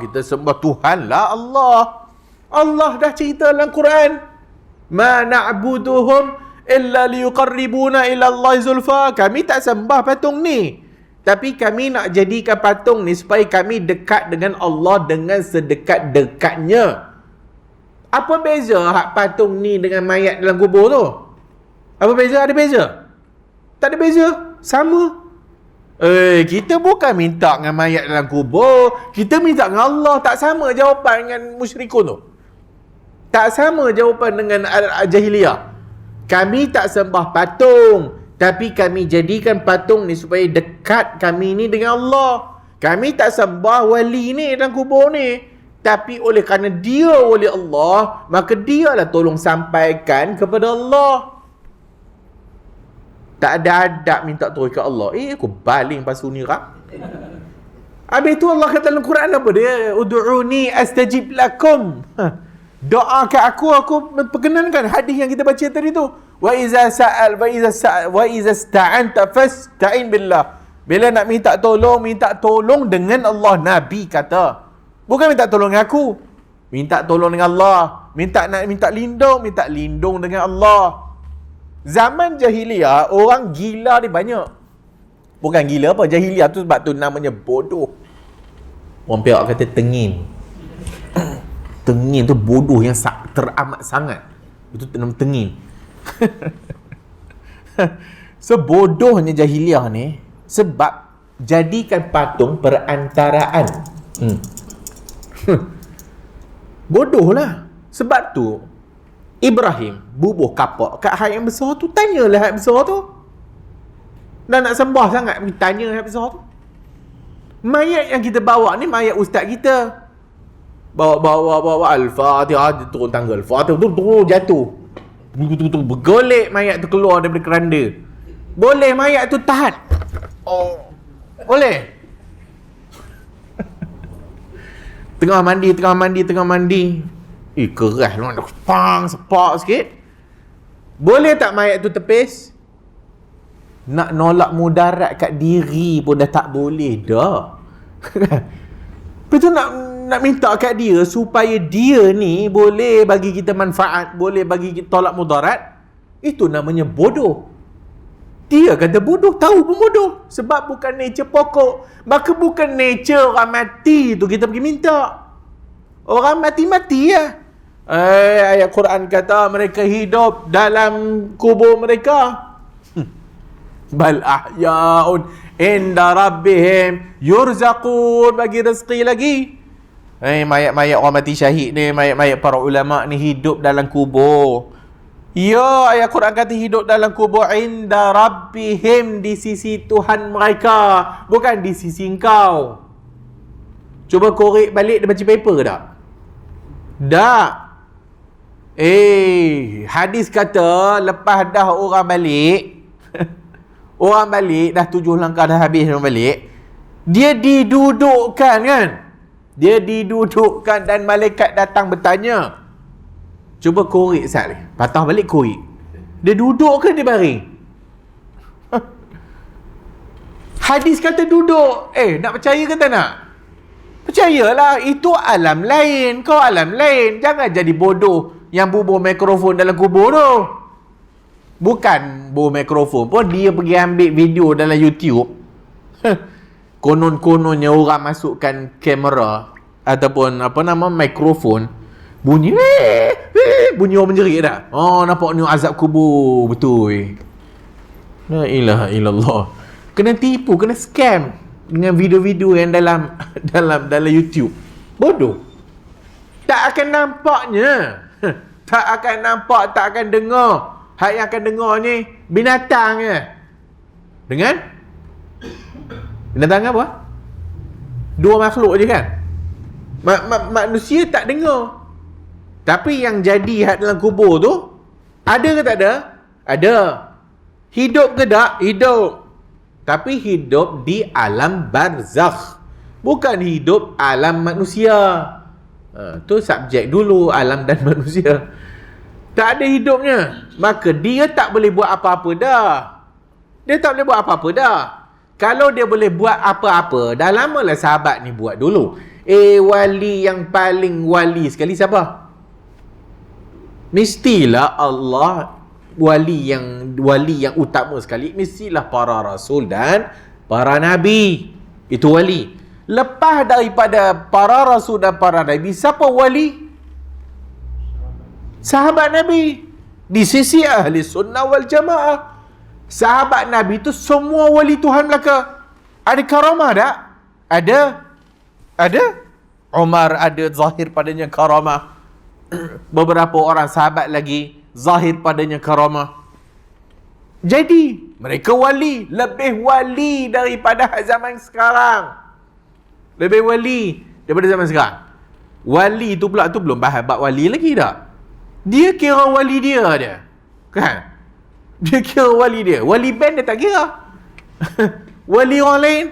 Kita sembah Tuhan lah, Allah. Allah dah cerita dalam Quran. Ma na'buduhum illa liyuqarribuna ila Allah zulfa. Kami tak sembah patung ni, tapi kami nak jadikan patung ni supaya kami dekat dengan Allah dengan sedekat-dekatnya. Apa beza hak patung ni dengan mayat dalam kubur tu? Apa beza? Ada beza? Tak ada beza. Sama. Kita bukan minta dengan mayat dalam kubur. Kita minta dengan Allah. Tak sama jawapan dengan musyrikun tu. Tak sama jawapan dengan jahiliyah. Kami tak sembah patung, tapi kami jadikan patung ni supaya dekat kami ni dengan Allah. Kami tak sembah wali ni dalam kubur ni, tapi oleh kerana dia wali Allah, maka dialah tolong sampaikan kepada Allah. Tak ada adab minta tolong kat Allah. Aku baling pasu ni rap. Habis tu Allah kata dalam Quran apa dia? Ud'uni astajib lakum. Doa kat aku perkenankan. Hadis yang kita baca tadi tu. Wa iza sta'anta fasta'in billah. Bila nak minta tolong dengan Allah. Nabi kata. Bukan minta tolong dengan aku. Minta tolong dengan Allah. Minta lindung dengan Allah. Zaman jahiliah, orang gila ni banyak. Bukan gila apa, jahiliah tu sebab tu namanya bodoh. Orang Perak kata tengin. Tengin tu bodoh yang teramat sangat. Itu nama tengin. Sebodohnya jahiliah ni sebab jadikan patung perantaraan. Bodoh lah. Sebab tu Ibrahim bubuh kapak kat haid yang besar tu. Tanyalah haid besar tu. Dah nak sembah sangat, pergi tanya haid besar tu. Mayat yang kita bawa ni mayat ustaz kita. Bawa Al-Fatihah, dia turun tangga Al-Fatihah, turun jatuh. Bergolek mayat tu keluar daripada keranda. Boleh mayat tu tahan? Oh, boleh. Tengah mandi. Keras lah. Pang, sepak sikit. Boleh tak mayat tu tepis? Nak nolak mudarat kat diri pun dah tak boleh dah. Lepas tu nak minta kat dia supaya dia ni boleh bagi kita manfaat, boleh bagi kita tolak mudarat. Itu namanya bodoh. Dia kata bodoh, tahu pun bodoh. Sebab bukan nature pokok. Maka bukan nature orang mati tu kita pergi minta. Orang mati-mati ya. Ayat Quran kata mereka hidup dalam kubur mereka. Bal ahyaun inda rabbihim yurzaqun, bagi rezeki lagi. Mayat-mayat orang mati syahid ni, mayat-mayat para ulama ni hidup dalam kubur. Ya, ayat Quran kata hidup dalam kubur inda rabbihim, di sisi Tuhan mereka, bukan di sisi engkau. Cuba korek balik dia baca paper ke tak? Tak. Hadis kata lepas dah orang balik orang balik dah 7 langkah dah habis orang balik, dia didudukkan kan? Dia didudukkan dan malaikat datang bertanya. Cuba korek sekali. Patah balik korek. Dia duduk ke dia baring? Hadis kata duduk. Nak percaya ke tak nak? Percayalah, itu alam lain. Kau alam lain. Jangan jadi bodoh yang bubuh mikrofon dalam kubur tu. Bukan bubuh mikrofon pun, dia pergi ambil video dalam YouTube. Konon-kononnya orang masukkan kamera ataupun mikrofon, bunyi bunyi orang menjerit dah. Nampak ni azab kubur betul. La ilaha illallah. Kena tipu, kena scam dengan video-video yang dalam YouTube. Bodoh. Tak akan nampaknya. Tak akan nampak, tak akan dengar. Hak yang akan dengar ni binatang je. Dengan binatang apa? 2 makhluk je kan? Manusia tak dengar. Tapi yang jadi hak dalam kubur tu, ada ke tak ada? Ada. Hidup ke tak? Hidup. Tapi hidup di alam barzakh, bukan hidup alam manusia. Tu subjek dulu, alam dan manusia. Tak ada hidupnya. Maka dia tak boleh buat apa-apa dah. Dia tak boleh buat apa-apa dah. Kalau dia boleh buat apa-apa, dah lamalah sahabat ni buat dulu. Wali yang paling wali sekali siapa? Mestilah Allah. Wali yang utama sekali mestilah para rasul dan para nabi. Itu wali. Lepas daripada para rasul dan para nabi, siapa wali? Sahabat Nabi. Di sisi ahli sunnah wal jamaah, sahabat Nabi tu semua wali Tuhan belaka. Ada karamah tak? Ada. Umar ada zahir padanya karamah. Beberapa orang sahabat lagi zahir padanya karamah. Jadi mereka wali, lebih wali daripada zaman sekarang. Lebih wali daripada zaman sekarang. Wali tu pula tu belum bahas bab wali lagi tak? Dia kira wali dia. Kan? Dia kira wali dia. Wali band dia tak kira. Wali orang lain.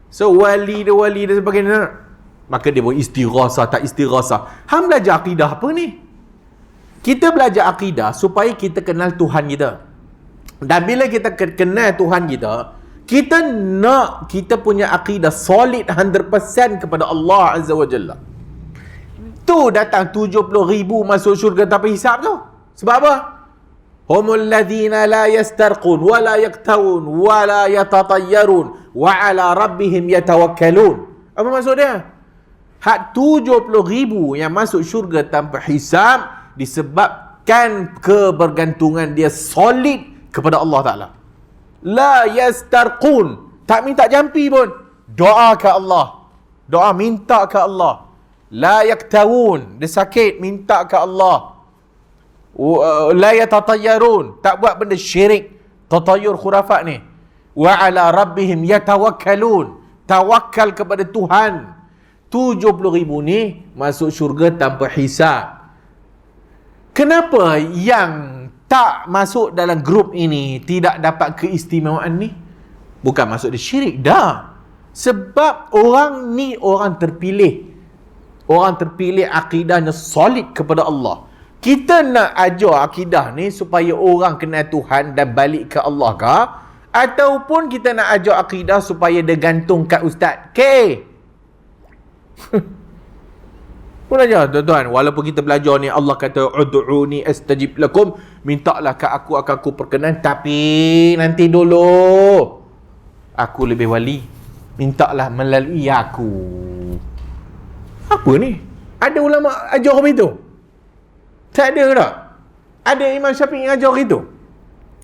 So wali dia sebagainya. Maka dia buat istighasah, tak istighasah. Hang belajar akidah apa ni? Kita belajar akidah supaya kita kenal Tuhan kita. Dan bila kita kenal Tuhan kita nak kita punya akidah solid 100% kepada Allah Azza wa Jalla. Tu datang 70,000 masuk syurga tanpa hisap tu. Sebab apa? Humul ladzina la yastarqun wa la yaktawun wa la yatatayyarun wa ala rabbihim yatawakkalun. Apa maksud dia? Hak 70,000 yang masuk syurga tanpa hisap disebabkan kebergantungan dia solid kepada Allah Ta'ala. La yastarqun, tak minta jampi pun, doa ke Allah, doa minta ke Allah. La yaktawun, dia sakit minta ke Allah. La yatatayyarun, tak buat benda syirik, tatayur khurafat ni. Wa ala rabbihim yatawakkalun, tawakal kepada Tuhan. 70,000 ni masuk syurga tanpa hisab. Kenapa yang tak masuk dalam grup ini tidak dapat keistimewaan ni? Bukan maksud dia syirik dah. Sebab orang ni orang terpilih. Orang terpilih akidahnya solid kepada Allah. Kita nak ajar akidah ni supaya orang kenal Tuhan dan balik ke Allah kah? Ataupun kita nak ajar akidah supaya dia gantung kat ustaz? Pun aja tuan-tuan, walaupun kita belajar ni Allah kata ud'uni astajib lakum, mintalah kat aku akan aku perkenan, tapi nanti dulu aku lebih wali, mintalah melalui aku. Apa ni? Ada ulama ajar begitu? Tak ada tak? Ada Imam Syafi'i ajar begitu?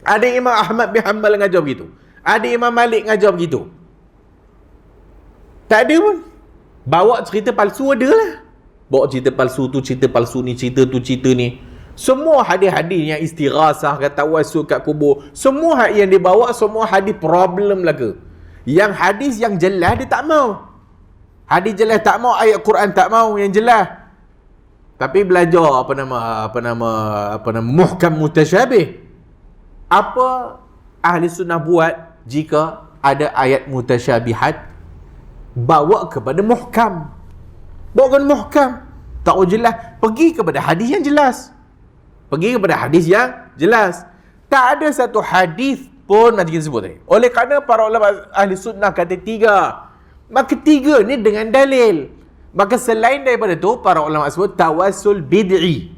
Ada Imam Ahmad bin Hanbal ngajar begitu? Ada Imam Malik ngajar begitu? Tak ada pun. Bawa cerita palsu ada lah. Bawa cerita palsu tu, cerita palsu ni, cerita tu, cerita ni. Semua hadis-hadis yang istighasah, kata tawassul kat kubur, semua yang dibawa, semua hadis problem lah ke. Yang hadis yang jelas dia tak mau. Hadis jelas tak mau, ayat Quran tak mau yang jelas. Tapi belajar apa nama muhkam mutasyabih. Apa ahli sunnah buat jika ada ayat mutasyabihat? Bawa kepada muhkam. Bawa kepada muhkam. Tak jelas, pergi kepada hadis yang jelas. Pergi kepada hadis yang jelas. Tak ada satu hadis pun macam kita sebut tadi. Oleh kerana para ulama ahli sunnah kata 3. Maka 3 ni dengan dalil. Maka selain daripada tu, para ulama sebut tawassul bid'i.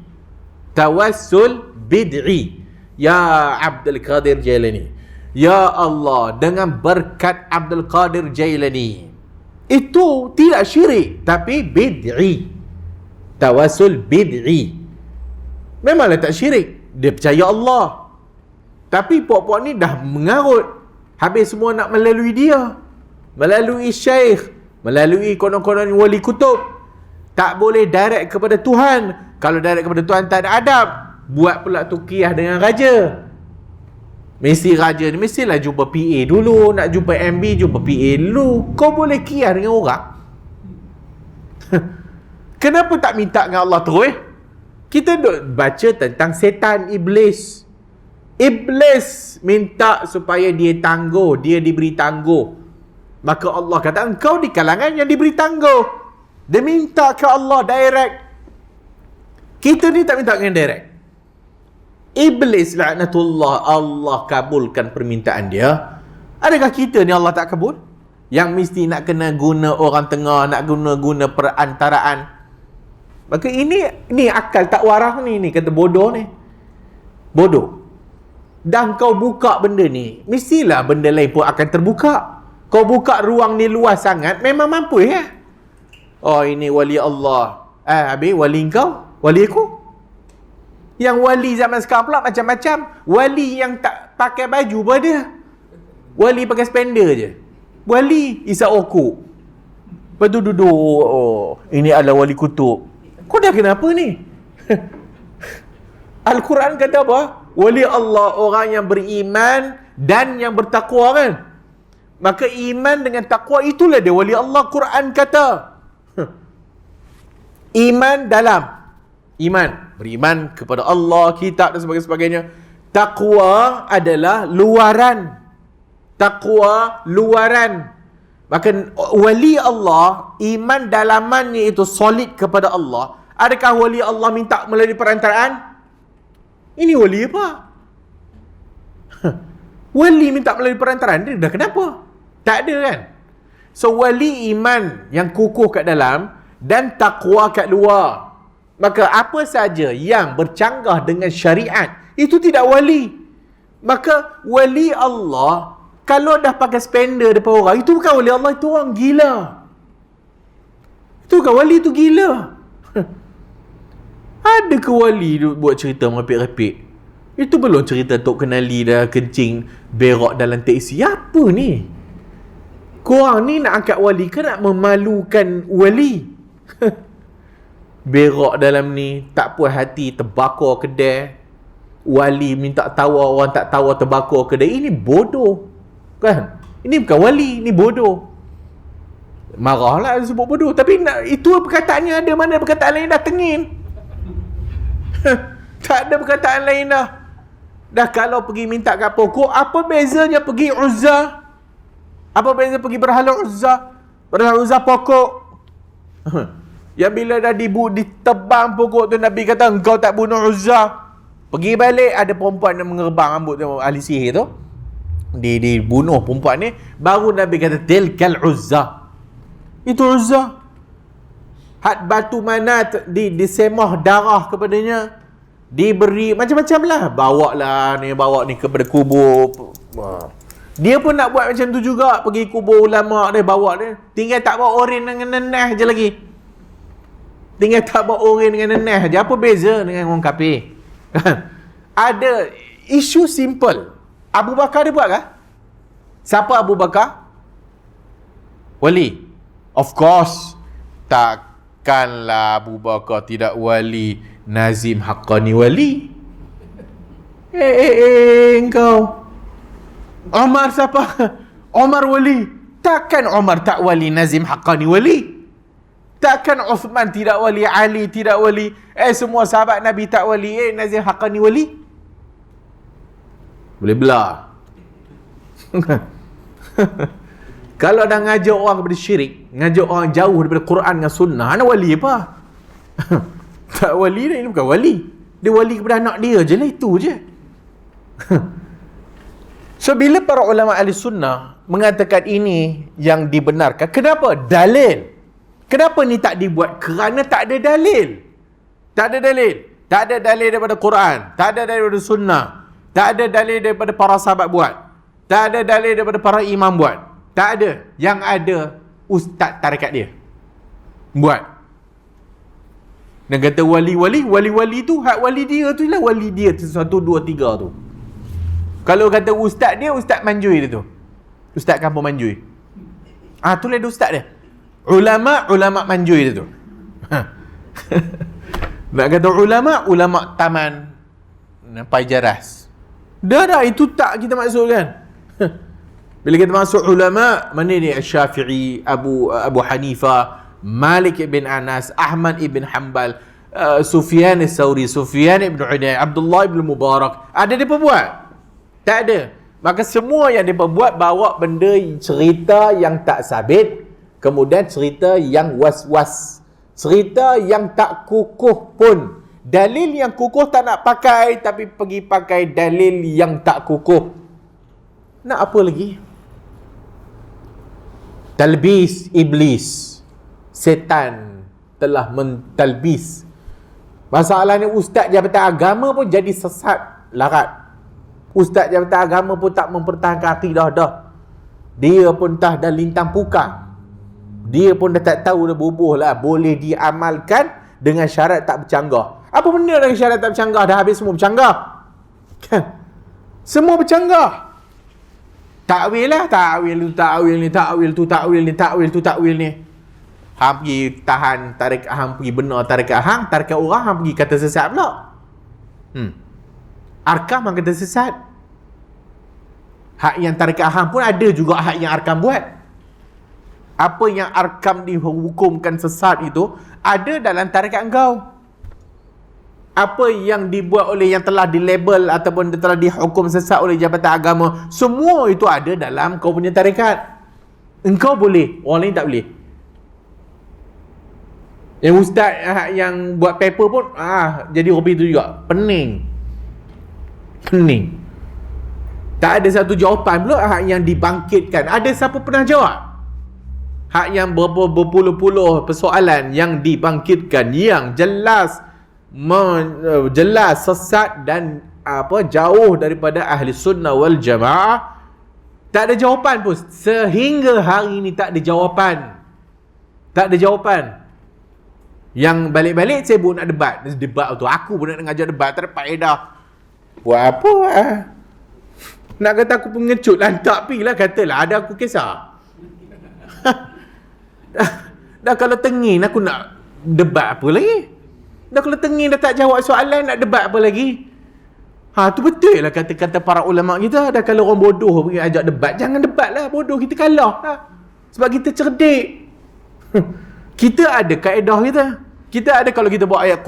Tawassul bid'i. Ya Abdul Qadir Jailani, ya Allah, dengan berkat Abdul Qadir Jailani. Itu tidak syirik, tapi bid'i. Tawassul bid'i. Memanglah tak syirik. Dia percaya Allah. Tapi puak-puak ni dah mengarut. Habis semua nak melalui dia. Melalui syekh. Melalui konon-konon wali kutub. Tak boleh direct kepada Tuhan. Kalau direct kepada Tuhan tak ada adab. Buat pula tukiah dengan raja. Mesti raja ni mestilah jumpa PA dulu. Nak jumpa MB, jumpa PA dulu. Kau boleh kiah dengan orang? Kenapa tak minta dengan Allah terus? Kita duk baca tentang setan, iblis. Iblis minta supaya dia tangguh, dia diberi tangguh. Maka Allah kata, engkau di kalangan yang diberi tangguh. Dia minta ke Allah direct. Kita ni tak minta dengan direct. Iblis laknatullah, Allah kabulkan permintaan dia. Adakah kita ni Allah tak kabul? Yang mesti nak kena guna orang tengah, nak guna perantaraan. Maka ini akal tak waras ni kata bodoh ni. Bodoh. Dan kau buka benda ni, mestilah benda lain pun akan terbuka. Kau buka ruang ni luas sangat, memang mampu ya. Oh, ini wali Allah. Habis wali kau, wali aku. Yang wali zaman sekarang pula macam-macam. Wali yang tak pakai baju pun ada. Wali pakai spender je. Wali isap okok. Lepas tu duduk, oh, ini adalah wali kutub. Kau dah kenapa ni? Al-Quran kata apa? Wali Allah orang yang beriman dan yang bertakwa kan? Maka iman dengan takwa itulah dia wali Allah. Quran kata iman dalam iman, beriman kepada Allah, kitab dan sebagainya. Taqwa adalah luaran. Taqwa luaran. Maka wali Allah, iman dalamannya itu solid kepada Allah. Adakah wali Allah minta melalui perantaraan? Ini wali apa? Wali minta melalui perantaraan, dia dah kenapa? Tak ada kan? So wali iman yang kukuh kat dalam dan taqwa kat luar. Maka apa saja yang bercanggah dengan syariat, itu tidak wali. Maka wali Allah, kalau dah pakai spender depan orang, itu bukan wali Allah, itu orang gila. Itu bukan wali, itu gila. Ada ke wali buat cerita merepek-repek? Itu belum cerita Tok Kenali dah kencing berak dalam teksi. Apa ni? Korang ni nak angkat wali ke nak memalukan wali? Berak dalam ni, tak puas hati, terbakar kedai. Wali minta tawar, orang tak tawar, terbakar kedai. Ini bodoh. Kan? Ini bukan wali, ini bodoh. Marahlah sebut bodoh. Tapi itu perkataannya ada, mana perkataan lain dah tengin. Tak ada perkataan lain dah. Dah kalau pergi minta kat pokok, apa bezanya pergi Uzza? Apa beza pergi berhala Uzza? Berhala Uzza pokok. Yang bila dah ditebang pokok tu, Nabi kata engkau tak bunuh Uzza. Pergi balik, ada perempuan yang mengerbang rambut tu, ahli sihir tu. Dibunuh perempuan ni. Baru Nabi kata tilkal Uzza. Itu Uzza. Had batu mana disemah darah kepadanya. Diberi macam-macam lah. Bawa ni kepada kubur. Dia pun nak buat macam tu juga. Pergi kubur ulama' dia, bawa dia. Tinggal tak bawa oren dengan nenah je lagi. Tinggal tak bawa oren dengan nenah je. Apa beza dengan orang kafir? Ada isu simple. Abu Bakar dia buat kah? Siapa Abu Bakar? Wali. Of course. Takkanlah Abu Bakar tidak wali. Nazim Haqqani wali. Engkau. Omar siapa? Omar wali. Takkan Omar tak wali, Nazim Haqqani wali? Takkan Uthman tidak wali, Ali tidak wali? Semua sahabat Nabi tak wali, Nazim Haqqani wali? Boleh belah. Kalau dah ngajak orang kepada syirik, ngajak orang jauh daripada Quran dengan sunnah, nak wali apa? Tak wali dah, ini bukan wali. Dia wali kepada anak dia je lah, itu je. So bila para ulama ahli sunnah mengatakan ini yang dibenarkan, kenapa? Dalil. Kenapa ni tak dibuat? Kerana tak ada dalil. Tak ada dalil. Tak ada dalil daripada Quran, tak ada dalil daripada sunnah, tak ada dalil daripada para sahabat buat, tak ada dalil daripada para imam buat. Tak ada. Yang ada ustaz tarekat dia buat. Dan kata wali-wali tu, hak wali dia tu lah, wali dia tu 1, 2, 3 tu. Kalau kata ustaz dia, ustaz Manjui dia tu, ustaz kampung Manjui. Tu lah dia ustaz dia. Ulama Manjui dia tu. Nak kata ulama taman Paijaras. Dah itu tak kita maksud kan. Bila kita masuk ulama, mana ni? Syafi'i, Abu Hanifah, Malik ibn Anas, Ahmad ibn Hanbal, Sufyan al-Thawri, Sufyan ibn Udayn, Abdullah ibn Mubarak. Ada dia buat? Tak ada. Maka semua yang dia buat, bawa benda cerita yang tak sabit, kemudian cerita yang was-was, cerita yang tak kukuh pun. Dalil yang kukuh tak nak pakai, tapi pergi pakai dalil yang tak kukuh. Nak apa lagi? Talbis iblis. Setan telah mentalbis. Masalahnya ustaz jabatan agama pun jadi sesat larat. Ustaz jabatan agama pun tak mempertahankan akidah dah. Dia pun dah lintang pukang. Dia pun dah tak tahu dah, bubuh lah. Boleh diamalkan dengan syarat tak bercanggah. Apa benda dengan syarat tak bercanggah? Dah habis semua bercanggah. Kan? Semua bercanggah. Takwil lah, takwil ni, takwil ni. Hang pergi tahan tarik, hang pergi benar tarikat hang, tarikat orang hang pergi kata sesat pula. Arkam hang kata sesat. Hak yang tarikat hang pun ada juga hak yang arkam buat. Apa yang arkam dihukumkan sesat itu ada dalam tarikat engkau. apa yang dibuat oleh yang telah dilabel ataupun telah dihukum sesat oleh Jabatan Agama, semua itu ada dalam kau punya tarekat. Engkau boleh, orang lain tak boleh. Yang ustaz yang buat paper pun jadi kopi tu juga. Pening. Tak ada satu jawapan pula yang dibangkitkan. Ada siapa pernah jawab? Hak yang berpuluh-puluh persoalan yang dibangkitkan, yang jelas sesat dan jauh daripada ahli sunnah wal jamaah, tak ada jawapan pun. Sehingga hari ini tak ada jawapan. Yang balik-balik saya pun nak debat tu. Aku pun nak ngajar debat, tak ada faedah. Buat apa Nak kata aku pengecut, lantak pi lah, katalah ada aku kisah. Dah kalau tengin aku nak debat apa lagi? Dah kalau tengin dah tak jawab soalan, nak debat apa lagi? Tu betul lah kata-kata para ulama kita. Dah kalau orang bodoh pergi ajak debat, jangan debat lah, bodoh, kita kalah lah. Sebab kita cerdik. Kita ada kaedah kita ada, kalau kita bawa ayat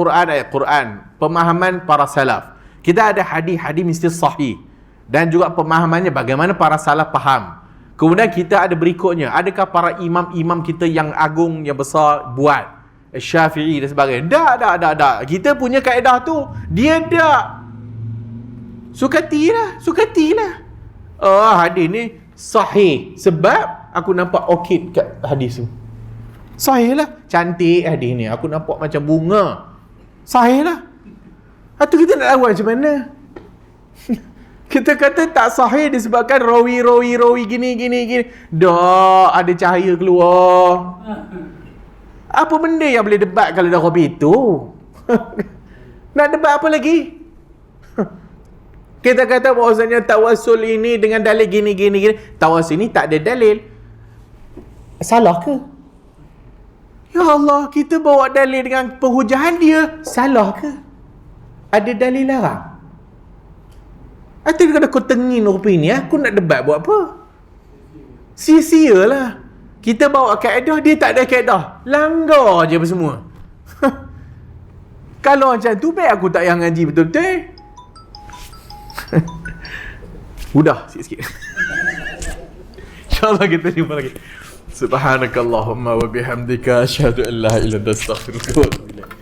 Quran, pemahaman para salaf, kita ada hadis mesti sahih, dan juga pemahamannya bagaimana para salaf faham. Kemudian kita ada berikutnya, adakah para imam-imam kita yang agung, yang besar buat, Syafi'i dan sebagainya. Tak. Kita punya kaedah tu, dia tak. Sukatilah. Hadis ni sahih sebab aku nampak orchid kat hadis tu. Sahih lah. Cantik hadis ni, aku nampak macam bunga. Sahih lah. Tu kita nak lawan macam mana? Kita kata tak sahih disebabkan rawi gini. Dah ada cahaya keluar. Apa benda yang boleh debat kalau dah rawi itu? Nak debat apa lagi? Kita kata bahawasanya tawassul ini dengan dalil gini. Tawassul ini tak ada dalil. Salah ke? Ya Allah, kita bawa dalil dengan perhujahan dia. Salah ke? Ada dalil larang? Atau kalau kau tengin rupi ni, aku nak debat buat apa? Sia-sia lah. Kita bawa kaedah, dia tak ada kaedah. Langgar je apa semua. Kalau macam tu, baik aku tak yang ngaji betul-betul. Udah sikit-sikit. InsyaAllah kita jumpa lagi. Subhanakallahumma wa bihamdika asyhadu an la ilaha illa anta astaghfiruka wa atubu ilaik.